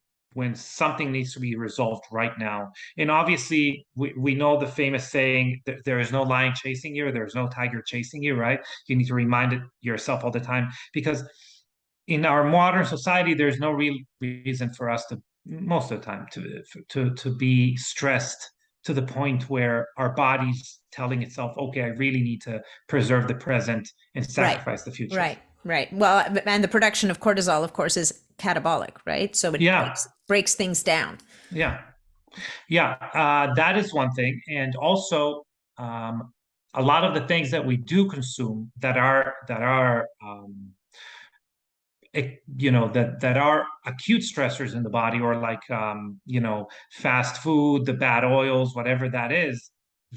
something needs to be resolved right now. And obviously, we know the famous saying that there is no lion chasing you, or there's no tiger chasing you, right? You need to remind it yourself all the time, because in our modern society, there's no real reason for us to, most of the time, to be stressed to the point where our body's telling itself, okay, I really need to preserve the present and sacrifice the future. Right. Well, and the production of cortisol, of course, is catabolic, right? So it breaks things down. Yeah. That is one thing. And also, a lot of the things that we do consume that are that are acute stressors in the body, or like fast food, the bad oils, whatever that is,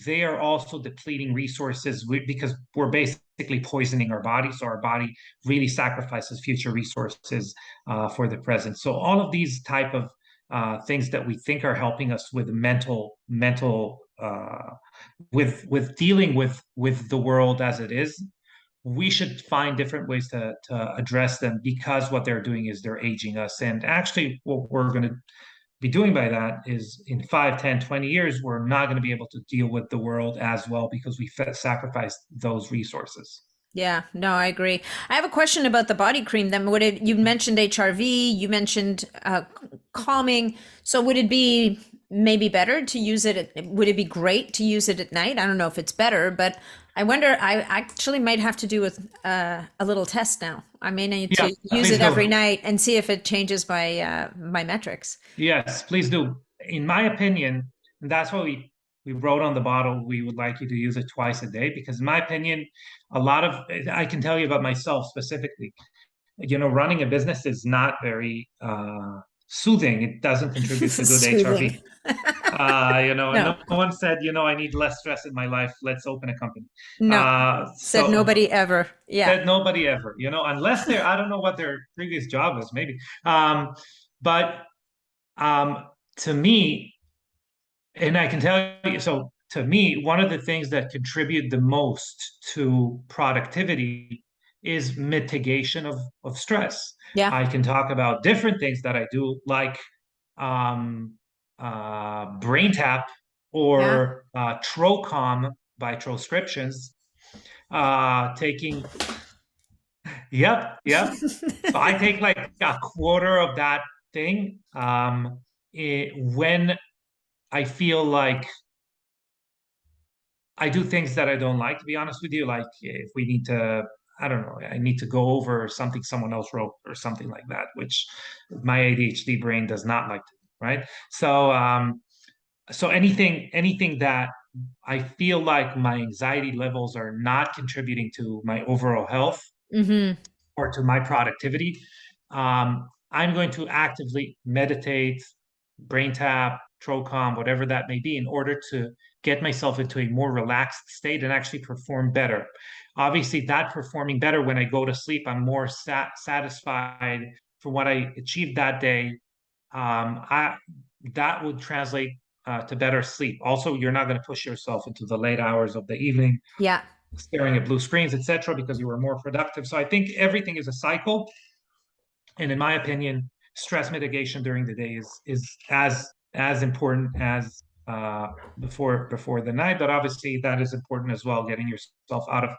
they are also depleting resources because we're basically poisoning our body. So our body really sacrifices future resources for the present. So all of these type of things that we think are helping us with mental with dealing with the world as it is, we should find different ways to address them, because what they're doing is they're aging us. And actually, what we're going to be doing by that is in 5, 10, 20 years, we're not going to be able to deal with the world as well because we sacrificed those resources. Yeah, no, I agree. I have a question about the body cream then. You mentioned HRV, you mentioned calming. So would it be maybe better to use it would it be great to use it at night? I don't know if it's better, but I wonder, I actually might have to do with a little test now. I may need Yeah, to use please it do. every night and see if it changes my metrics. Yes, please do. In my opinion, and that's why we wrote on the bottle, we would like you to use it twice a day, because in my opinion, I can tell you about myself specifically. Running a business is not very soothing. It doesn't contribute to good Soothing. HRV. And No, no one said, I need less stress in my life. Let's open a company. no, said So nobody ever. Yeah. Said nobody ever, unless I don't know what their previous job was, maybe. But to me, and I can tell you, so to me, one of the things that contribute the most to productivity is mitigation of stress. Yeah. I can talk about different things that I do, like um, brain tap Yeah. or Trocom by Troscriptions, taking, yep. So I take like a quarter of that thing when I feel like I do things that I don't like, to be honest with you. Like if we need to, I don't know, I need to go over something someone else wrote or something like that, which my ADHD brain does not like to do, right? So anything that I feel like my anxiety levels are not contributing to my overall health Mm-hmm. or to my productivity, I'm going to actively meditate, brain tap, Trocom, whatever that may be, in order to get myself into a more relaxed state and actually perform better. Obviously, that performing better when I go to sleep, I'm more satisfied for what I achieved that day. That would translate to better sleep. Also, you're not going to push yourself into the late hours of the evening Yeah. staring at blue screens, etc., because you were more productive. So I think everything is a cycle. And in my opinion, stress mitigation during the day is as important as before the night. But obviously, that is important as well. Getting yourself out of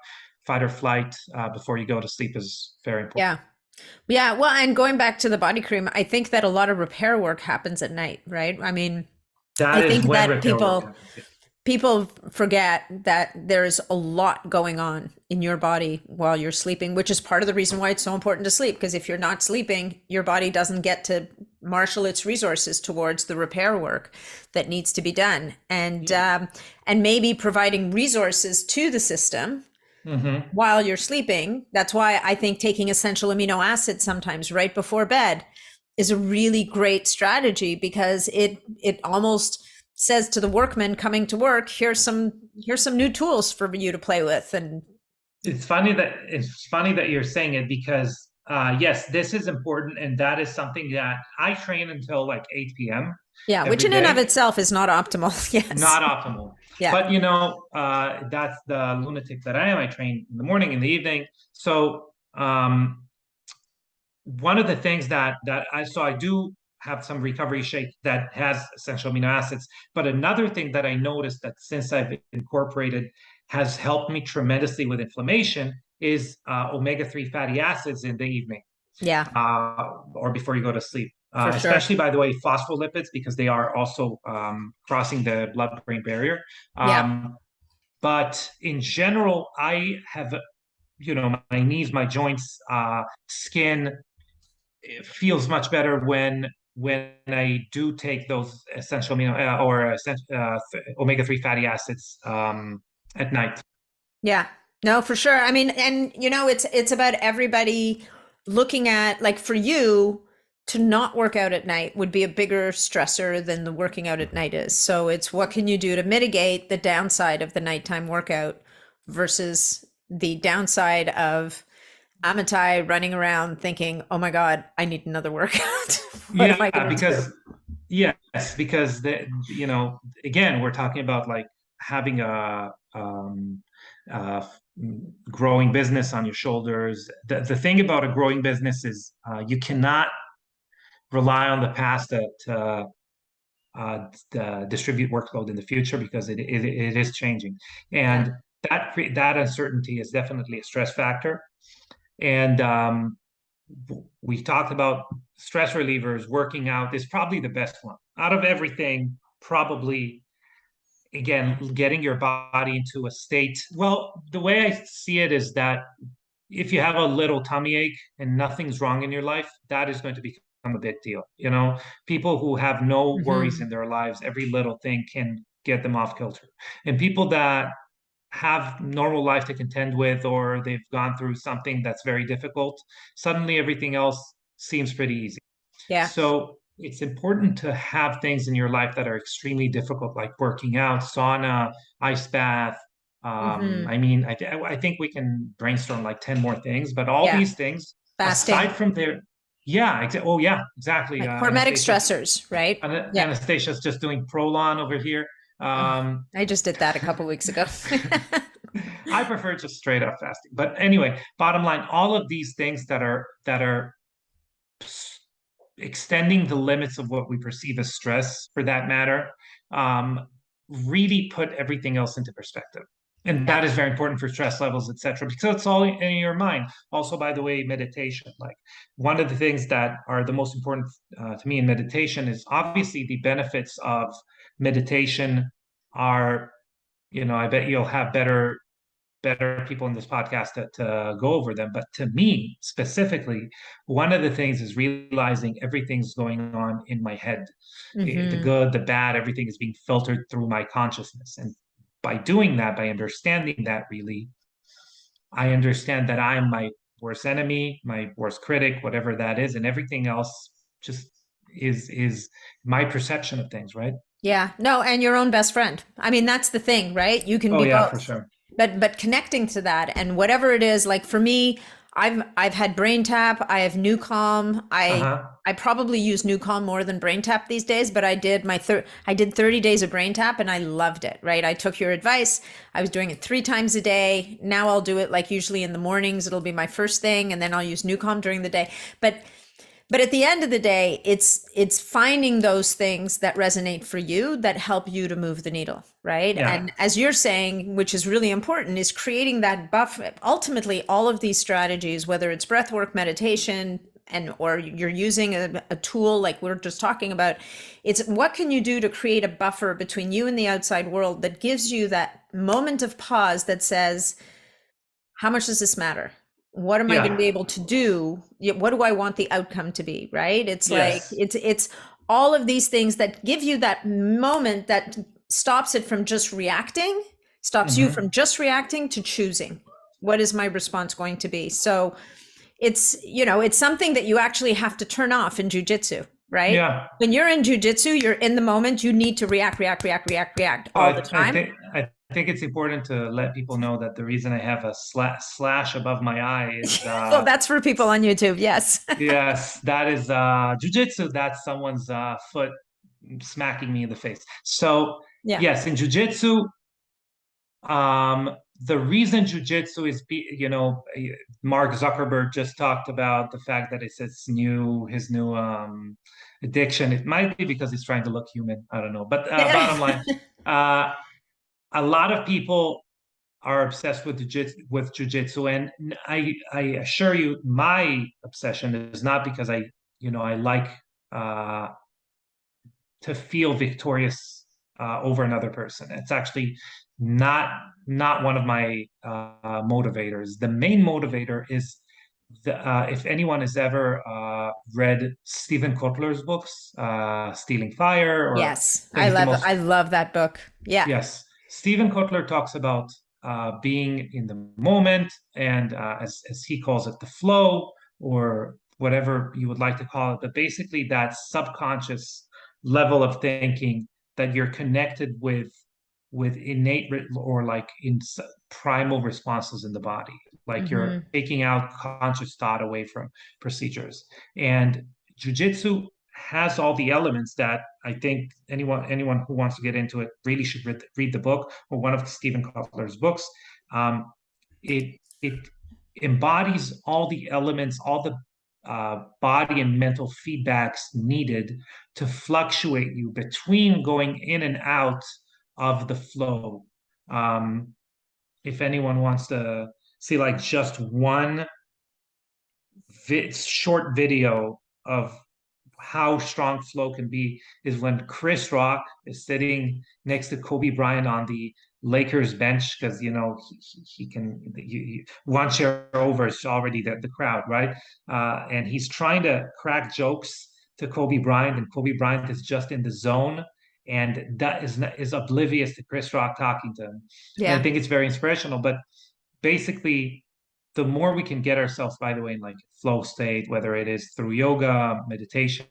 fight or flight before you go to sleep is very important. Yeah. Yeah. Well, and going back to the body cream, I think that a lot of repair work happens at night, right? I mean, I That is think when that repair work happens. Yeah. people forget that there's a lot going on in your body while you're sleeping, which is part of the reason why it's so important to sleep. Because if you're not sleeping, your body doesn't get to marshal its resources towards the repair work that needs to be done, and maybe providing resources to the system Mm-hmm. while you're sleeping. That's why I think taking essential amino acids sometimes right before bed is a really great strategy, because it almost says to the workman coming to work, here's some new tools for you to play with. And It's funny that you're saying it, because yes, this is important, and that is something that I train until like 8 p.m. yeah, which every in and of day. itself is not optimal. Yes. Not optimal. Yeah. But that's the lunatic that I am. I train in the morning, in the evening. So one of the things I do have some recovery shake that has essential amino acids. But another thing that I noticed that since I've incorporated has helped me tremendously with inflammation is omega-3 fatty acids in the evening Yeah, or before you go to sleep. for sure. Especially, by the way, phospholipids, because they are also crossing the blood-brain barrier. Yeah. But in general, I have, my knees, my joints, skin, it feels much better when I do take those essential amino or omega-3 fatty acids at night. Yeah. No, for sure. I mean, and it's about everybody looking at, like, for you to not work out at night would be a bigger stressor than the working out at night is. So it's what can you do to mitigate the downside of the nighttime workout versus the downside of Amitai running around thinking, "Oh my God, I need another workout. What am Yeah, I going to because do?" Yes, because again, we're talking about like having a uh, growing business on your shoulders. The thing about a growing business is you cannot rely on the past to distribute workload in the future because it is changing, Yeah. and that uncertainty is definitely a stress factor. And we talked about stress relievers. Working out is probably the best one out of everything. Probably, again, getting your body into a state. Well, the way I see it is that if you have a little tummy ache and nothing's wrong in your life, that is going to become a big deal. People who have no worries Hmm. in their lives, every little thing can get them off kilter. And people that have normal life to contend with, or they've gone through something that's very difficult, suddenly everything else seems pretty easy. Yeah. So it's important to have things in your life that are extremely difficult, like working out, sauna, ice bath. Hmm. I mean, I think we can brainstorm like 10 more things, but all Yeah. these things, aside Fasting. from their, yeah, oh yeah, exactly. Right. Hormetic Anastasia's stressors, right? Yeah. Anastasia's just doing Prolon over here. Oh, Um, I just did that a couple weeks ago. I prefer just straight up fasting. But anyway, bottom line, all of these things that are extending the limits of what we perceive as stress, for that matter, um, really put everything else into perspective. And Yeah. that is very important for stress levels, etc., because it's all in your mind. Also, by the way, meditation. Like one of the things that are the most important to me in meditation is obviously the benefits of meditation are, I bet you'll have better people in this podcast to go over them. But to me specifically, one of the things is realizing everything's going on in my head. The Hmm. good, the bad, everything is being filtered through my consciousness. And by doing that, by understanding that, really, I understand that I'm my worst enemy, my worst critic, whatever that is, and everything else just is my perception of things, right? Yeah. No, and your own best friend. I mean, that's the thing, right? You can Oh be yeah, for both. sure. But connecting to that and whatever it is, like for me, I've had brain tap, I have new calm. Uh-huh. I probably use new calm more than brain tap these days, but I did 30 days of brain tap and I loved it, right? I took your advice. I was doing it 3 times a day. Now I'll do it like usually in the mornings. It'll be my first thing and then I'll use new calm during the day. But at the end of the day, it's finding those things that resonate for you that help you to move the needle, right? Yeah. And as you're saying, which is really important, is creating that buffer. Ultimately, all of these strategies, whether it's breath work, meditation, and or you're using a tool like we're just talking about, it's what can you do to create a buffer between you and the outside world that gives you that moment of pause that says, how much does this matter? What am I going to be Yeah. able to do? What do I want the outcome to be? Right? It's like Yes. it's all of these things that give you that moment that stops it from just reacting, stops you Hmm. from just reacting to choosing. What is my response going to be? So it's something that you actually have to turn off in jujitsu, right? Yeah. When you're in jujitsu, you're in the moment, you need to react, react, react, react, react all the time. I think it's important to let people know that the reason I have a slash above my eye is Well, that's for people on YouTube. Yes. yes, that is jujitsu. That's someone's foot smacking me in the face. So Yeah. yes, in jujitsu, the reason jujitsu is, Mark Zuckerberg just talked about the fact that it's his new addiction. It might be because he's trying to look human. I don't know. But bottom line, uh, a lot of people are obsessed with jujitsu, and I assure you, my obsession is not because I like uh, to feel victorious over another person. It's actually not not one of my motivators. The main motivator is if anyone has ever read Stephen Kotler's books, Stealing Fire or Yes, things the most I love that book. Yeah. yes, Stephen Kotler talks about being in the moment and as he calls it, the flow or whatever you would like to call it, but basically that subconscious level of thinking that you're connected with innate or like primal responses in the body, like you're Hmm. taking out conscious thought away from procedures. And jujitsu has all the elements that I think anyone who wants to get into it really should read the book, or one of Stephen Kotler's books. It embodies all the elements, all the body and mental feedbacks needed to fluctuate you between going in and out of the flow. If anyone wants to see like just one short video of how strong flow can be, is when Chris Rock is sitting next to Kobe Bryant on the Lakers bench, because he can, one chair over is already the crowd, right? And he's trying to crack jokes to Kobe Bryant, and Kobe Bryant is just in the zone, and that is oblivious to Chris Rock talking to him. Yeah. And I think it's very inspirational. But basically, the more we can get ourselves, by the way, in like flow state, whether it is through yoga, meditation,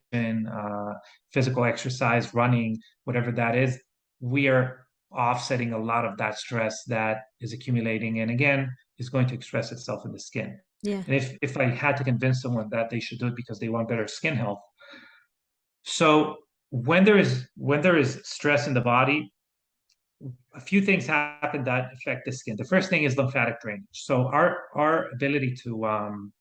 physical exercise, running, whatever that is, we are offsetting a lot of that stress that is accumulating, and again, is going to express itself in the skin. Yeah. And if I had to convince someone that they should do it because they want better skin health, so when there is stress in the body, a few things happen that affect the skin. The first thing is lymphatic drainage. So our ability to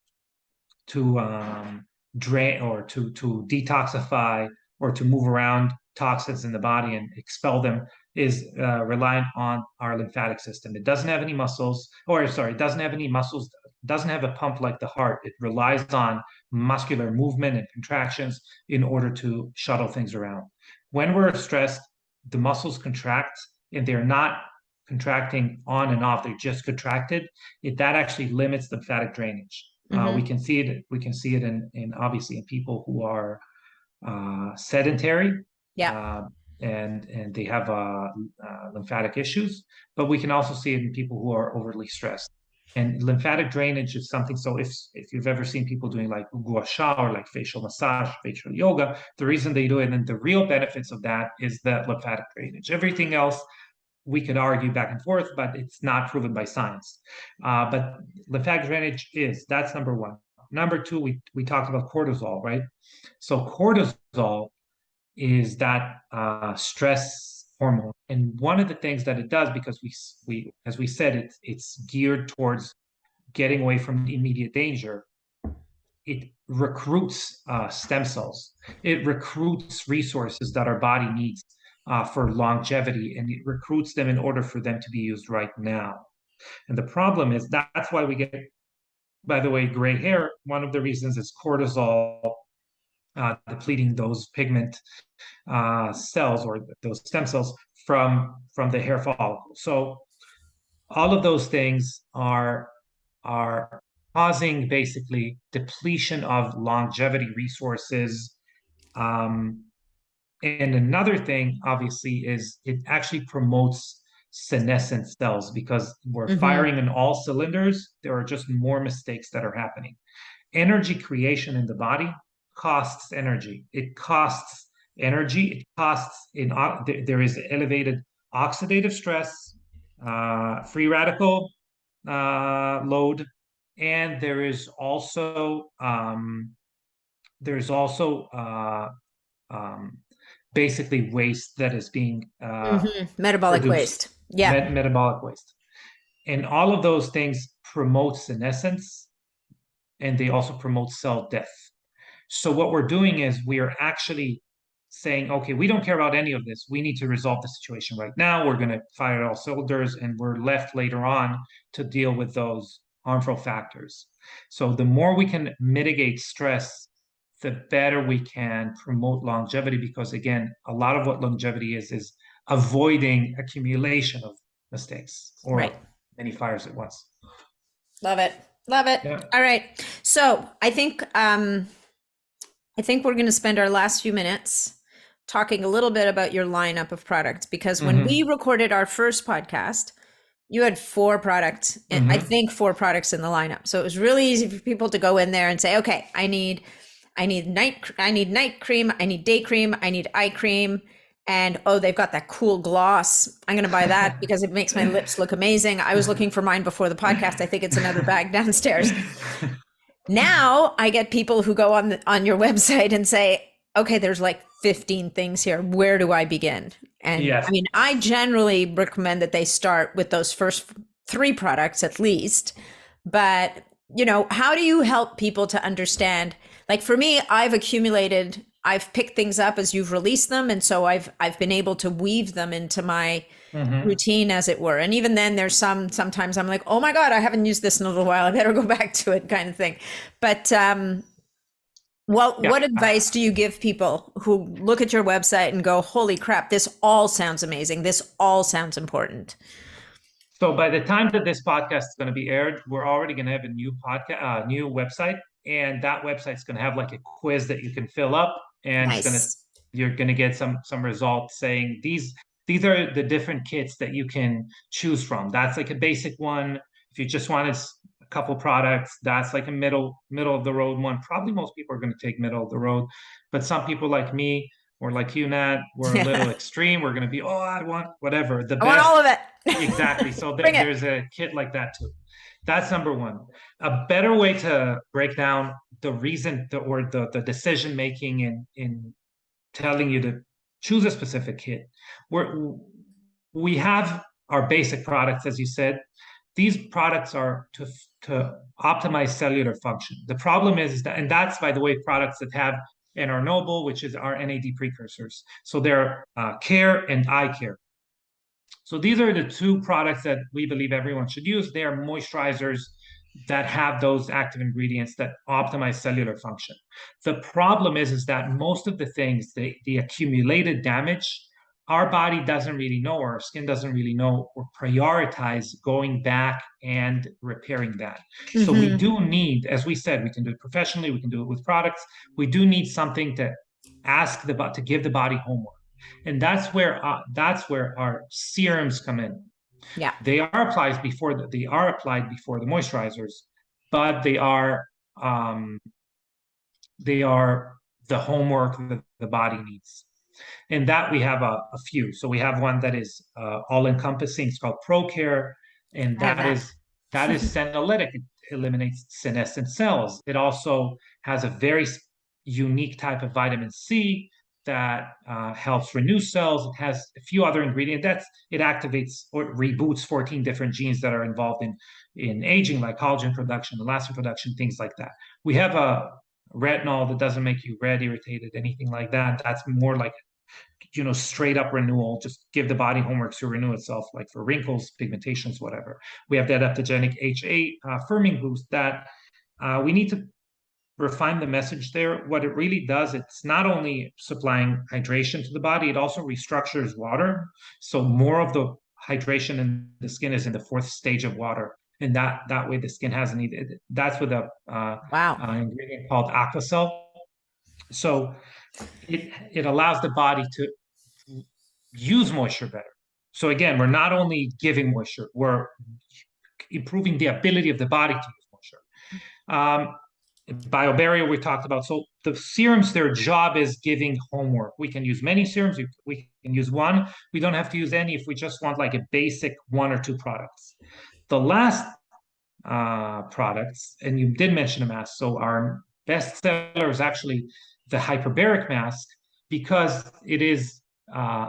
drain, or to detoxify, or to move around toxins in the body and expel them, is reliant on our lymphatic system. It doesn't have any muscles, it doesn't have any muscles, doesn't have a pump like the heart. It relies on muscular movement and contractions in order to shuttle things around. When we're stressed, the muscles contract, and they're not contracting on and off, they're just contracted. That actually limits lymphatic drainage. We can see it in obviously in people who are sedentary, and they have lymphatic issues, but we can also see it in people who are overly stressed. And lymphatic drainage is something. So if you've ever seen people doing like gua sha, or like facial massage, facial yoga, the reason they do it, and the real benefits of that, is that lymphatic drainage. Everything else we could argue back and forth, but it's not proven by science. But lymphatic drainage that's number one. Number two, we talked about cortisol, right? So cortisol is that stress hormone, and one of the things that it does, because we as we said, it's geared towards getting away from immediate danger. It recruits stem cells. It recruits resources that our body needs for longevity, and it recruits them in order for them to be used right now. And the problem is that's why we get, by the way, gray hair. One of the reasons is cortisol depleting those pigment cells, or those stem cells from the hair follicle. So all of those things are causing basically depletion of longevity resources. And another thing, obviously, is it actually promotes senescent cells, because we're firing in all cylinders. There are just more mistakes that are happening. Energy creation in the body costs energy. It costs energy. It costs there is elevated oxidative stress, free radical load, and there's also basically waste that is being metabolic produced. waste. Metabolic waste. And all of those things promote senescence, and they also promote cell death. So what we're doing is we are actually saying, okay, we don't care about any of this. We need to resolve the situation right now. We're going to fire all cylinders, and we're left later on to deal with those harmful factors. So the more we can mitigate stress, the better we can promote longevity, because again, a lot of what longevity is avoiding accumulation of mistakes, or many fires at once. Love it. Yeah. All right. So I think we're going to spend our last few minutes talking a little bit about your lineup of products, because when we recorded our first podcast, you had 4 products, and I think 4 products in the lineup. So it was really easy for people to go in there and say, okay, I need night cream, I need day cream, I need eye cream, and they've got that cool gloss. I'm going to buy that because it makes my lips look amazing. I was looking for mine before the podcast. I think it's another bag downstairs. Now I get people who go on your website and say, okay, there's like 15 things here. Where do I begin? And I Yes. mean, I generally recommend that they start with those first three products at least. But, how do you help people to understand? Like for me, I've picked things up as you've released them. And so I've been able to weave them into my Hmm. routine, as it were. And even then there's sometimes I'm like, oh my God, I haven't used this in a little while. I better go back to it, kind of thing. But Yeah. what advice do you give people who look at your website and go, "Holy crap, this all sounds amazing. This all sounds important." So by the time that this podcast is going to be aired, we're already going to have a new new website, and that website's going to have like a quiz that you can fill up, and Nice. you're going to get some results saying these are the different kits that you can choose from. That's like a basic one. If you just wanted a couple products, that's like a middle of the road one. Probably most people are going to take middle of the road, but some people like me or like you, Nat, we're a little I extreme. We're going to be, oh, I want whatever the want best. all of it. Exactly. So Bring it. there's a kit like that too. That's number one. A better way to break down the reason the decision making in telling you to choose a specific kit. We have our basic products, as you said. These products are to optimize cellular function. The problem is that, and that's by the way, products that have NR Noble, which is our NAD precursors. So they're care and eye care. So these are the two products that we believe everyone should use. They are moisturizers that have those active ingredients that optimize cellular function. The problem is that most of the things, the accumulated damage, our body doesn't really know, or our skin doesn't really know or prioritize going back and repairing that. So we Hmm. do need, as we said, we can do it professionally, we can do it with products. We do need something to to give the body homework, and that's where our serums come in. Yeah. They are applied before the moisturizers, but um, they are the homework that the body needs. And that we have a few. So we have one that is all encompassing. It's called ProCare, and I have that. that is senolytic. It eliminates senescent cells. It also has a very unique type of vitamin C that helps renew cells. It has a few other ingredients that it activates or reboots 14 different genes that are involved in aging, like collagen production, elastin production, things like that. We have a retinol that doesn't make you red, irritated, anything like that. That's more like straight up renewal. Just give the body homework to renew itself, like for wrinkles, pigmentations, whatever. We have that adaptogenic H8 firming boost that we need to refine the message there. What it really does, it's not only supplying hydration to the body, it also restructures water. So more of the hydration in the skin is in the fourth stage of water. And that way the skin hasn't needed. That's with a Wow. ingredient called Aquacell. So it allows the body to use moisture better. So again, we're not only giving moisture, we're improving the ability of the body to use moisture. Biobarrier we talked about. So the serums, their job is giving homework. We can use many serums. We can use one. We don't have to use any if we just want like a basic one or two products. The last products, and you did mention a mask. So our best seller is actually the hyperbaric mask because it is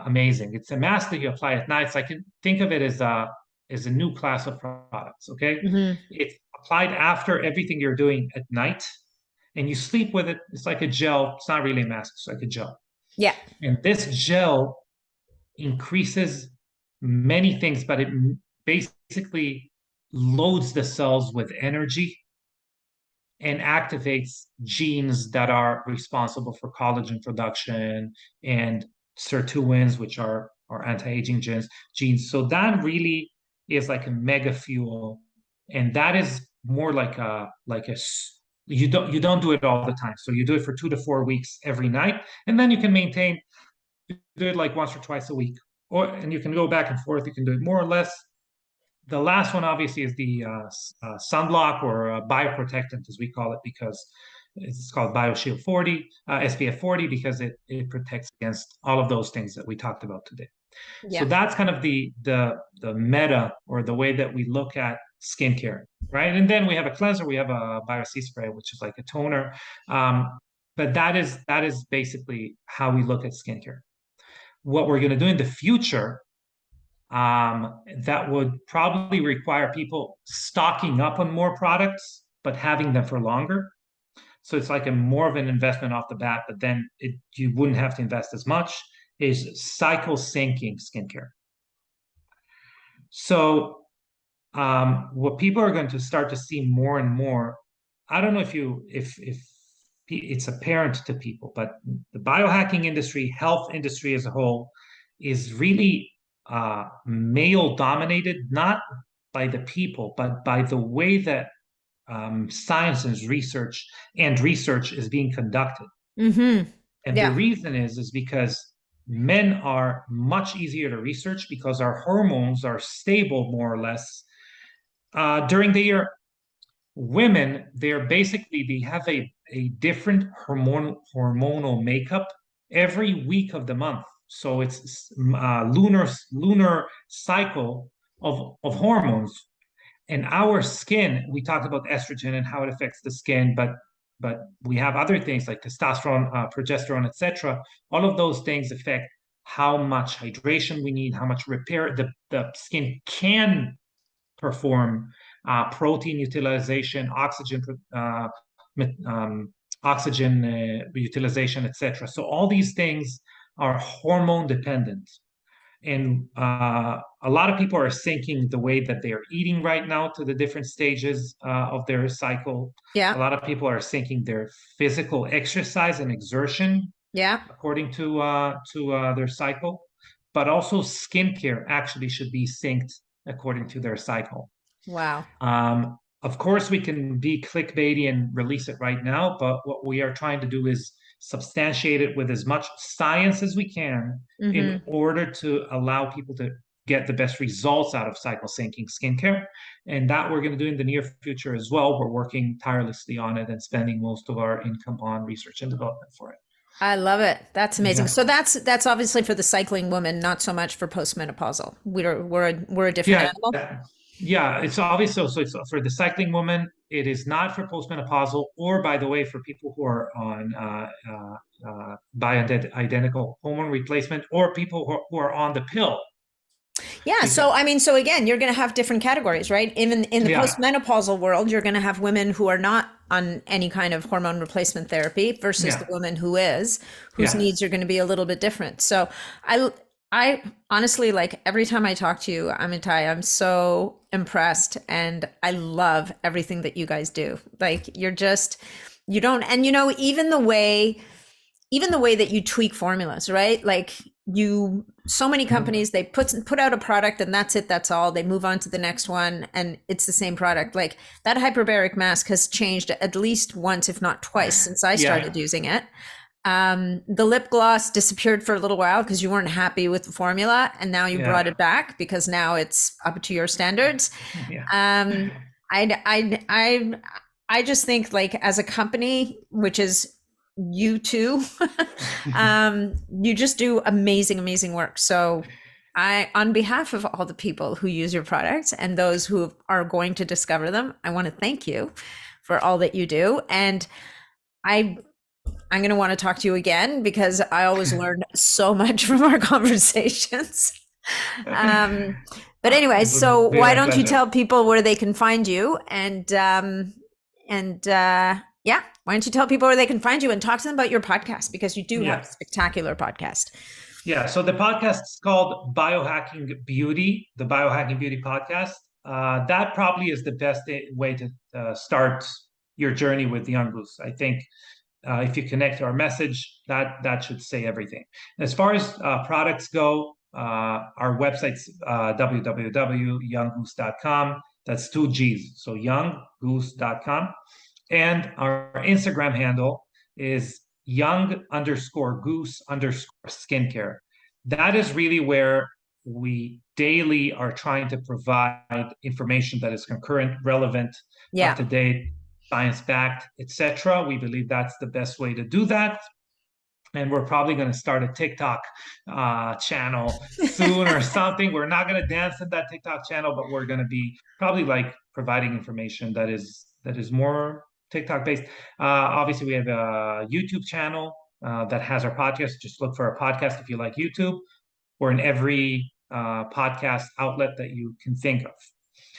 amazing. It's a mask that you apply at night. So I can think of it as a new class of products. Okay, Hmm. it's applied after everything you're doing at night, and you sleep with it. It's like a gel. It's not really a mask. It's like a gel. Yeah. And this gel increases many things, but it basically loads the cells with energy and activates genes that are responsible for collagen production and sirtuins, which are anti-aging genes. So that really is like a mega fuel, and that is more like a you don't do it all the time. So you do it for 2 to 4 weeks every night, and then you can maintain do it like once or twice a week, and you can go back and forth. You can do it more or less. The last one, obviously, is the sunblock or bioprotectant, as we call it, because it's called BioShield 40, SPF 40, because it protects against all of those things that we talked about today. So Yeah. that's kind of the meta or the way that we look at skincare, right? And then we have a cleanser, we have a Bio C spray, which is like a toner. but that is basically how we look at skincare. What we're going to do in the future, that would probably require people stocking up on more products, but having them for longer. So it's like a more of an investment off the bat, but then you wouldn't have to invest as much, is cycle syncing skincare. So what people are going to start to see more and more, I don't know if it's apparent to people, but the biohacking industry, health industry as a whole, is really male dominated, not by the people, but by the way that science and research is being conducted. Mm-hmm. And the Yeah. reason is because men are much easier to research because our hormones are stable more or less during the year. Women, they have a different hormonal makeup every week of the month. So it's lunar cycle of hormones. And our skin, we talked about estrogen and how it affects the skin, but we have other things like testosterone, progesterone, etc. All of those things affect how much hydration we need, how much repair the skin can perform, protein utilization, oxygen utilization, etc. So all these things are hormone dependent. And a lot of people are syncing the way that they are eating right now to the different stages of their cycle. Yeah. A lot of people are syncing their physical exercise and exertion Yeah. according to their cycle. But also skincare actually should be synced according to their cycle. Wow. Of course, we can be clickbaity and release it right now, but what we are trying to do is substantiate it with as much science as we can in Mm-hmm. order to allow people to get the best results out of cycle syncing skincare. And that we're going to do in the near future as well. We're working tirelessly on it and spending most of our income on research and development for it. I love it. That's amazing. Yeah. So that's obviously for the cycling woman, not so much for postmenopausal. We're a different Yeah. animal. Yeah, it's obvious. So it's for the cycling woman. It is not for postmenopausal, or by the way, for people who are on bioidentical hormone replacement, or people who are on the pill. Yeah. So, I mean, so again, you're going to have different categories, right? Even in the Yeah, postmenopausal world, you're going to have women who are not on any kind of hormone replacement therapy versus the yeah, woman whose yeah. needs are going to be a little bit different. So I honestly, like every time I talk to you, Amitai, I'm so impressed and I love everything that you guys do. Like you don't, and even the way that you tweak formulas, right? Like so many companies, they put out a product and that's it, that's all. They move on to the next one and it's the same product. Like that hyperbaric mask has changed at least once, if not twice, since I started using it. The lip gloss disappeared for a little while because you weren't happy with the formula, and now you brought it back because now it's up to your standards. Yeah. I just think, like, as a company, which is you too, you just do amazing work. So on behalf of all the people who use your products and those who are going to discover them, I want to thank you for all that you do. And I'm going to want to talk to you again because I always learn so much from our conversations. But anyway, so why don't you tell people where they can find you yeah, why don't you tell people where they can find you and talk to them about your podcast, because you do have a spectacular podcast. Yeah, so the podcast is called Biohacking Beauty, the Biohacking Beauty podcast. That probably is the best way to start your journey with Young Goose. I think if you connect to our message, that should say everything. As far as products go, our website's www.younggoose.com. That's 2 G's, so younggoose.com. And our Instagram handle is young_goose_skincare. That is really where we daily are trying to provide information that is concurrent, relevant, up to date, science-backed, etc. We believe that's the best way to do that. And we're probably going to start a TikTok channel soon or something. We're not going to dance in that TikTok channel, but we're going to be probably like providing information that is more TikTok based. Obviously, we have a YouTube channel that has our podcast. Just look for our podcast if you like YouTube. We're in every podcast outlet that you can think of.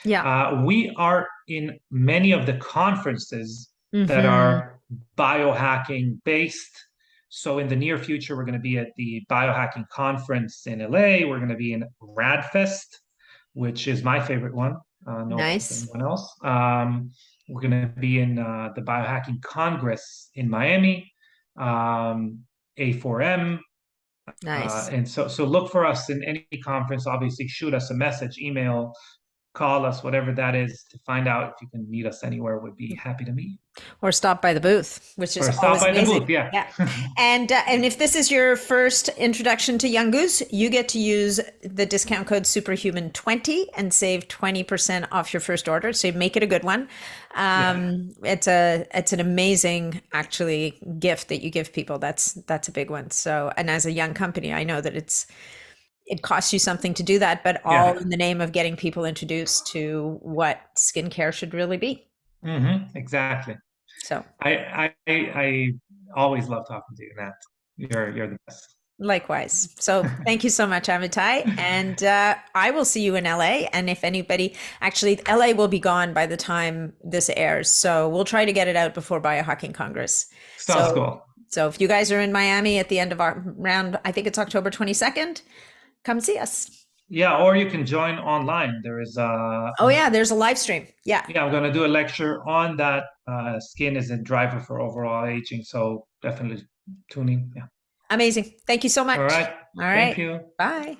Yeah. We are in many of the conferences that Mm-hmm. are biohacking based. So in the near future, we're going to be at the biohacking conference in LA. We're going to be in Radfest, which is my favorite one. No offense to Nice. anyone else. We're going to be in the biohacking congress in Miami, A4M. Nice. And so look for us in any conference. Obviously, shoot us a message, email, call us, whatever that is, to find out if you can meet us anywhere. We'd be happy to meet. Or stop by the booth, which is Or stop always by the amazing. booth, yeah. Yeah. And if this is your first introduction to Young Goose, you get to use the discount code Superhuman20 and save 20% off your first order. So you make it a good one. It's an amazing actually gift that you give people. That's a big one. So, and as a young company, I know that it costs you something to do that, but all in the name of getting people introduced to what skincare should really be. Exactly. So I always love talking to you, Nat. You're the best. likewise. So thank you so much, Amitay. And I will see you in LA. And if anybody, actually, LA will be gone by the time this airs. So we'll try to get it out before Biohacking Congress. Sounds cool. So if you guys are in Miami at the end of our round, I think it's October 22nd, come see us. Yeah, or you can join online. There is Oh yeah, there's a live stream. Yeah. Yeah, I'm gonna do a lecture on that. Skin is a driver for overall aging, so definitely tune in. Yeah. Amazing. Thank you so much. All right. All right. Thank you. Bye.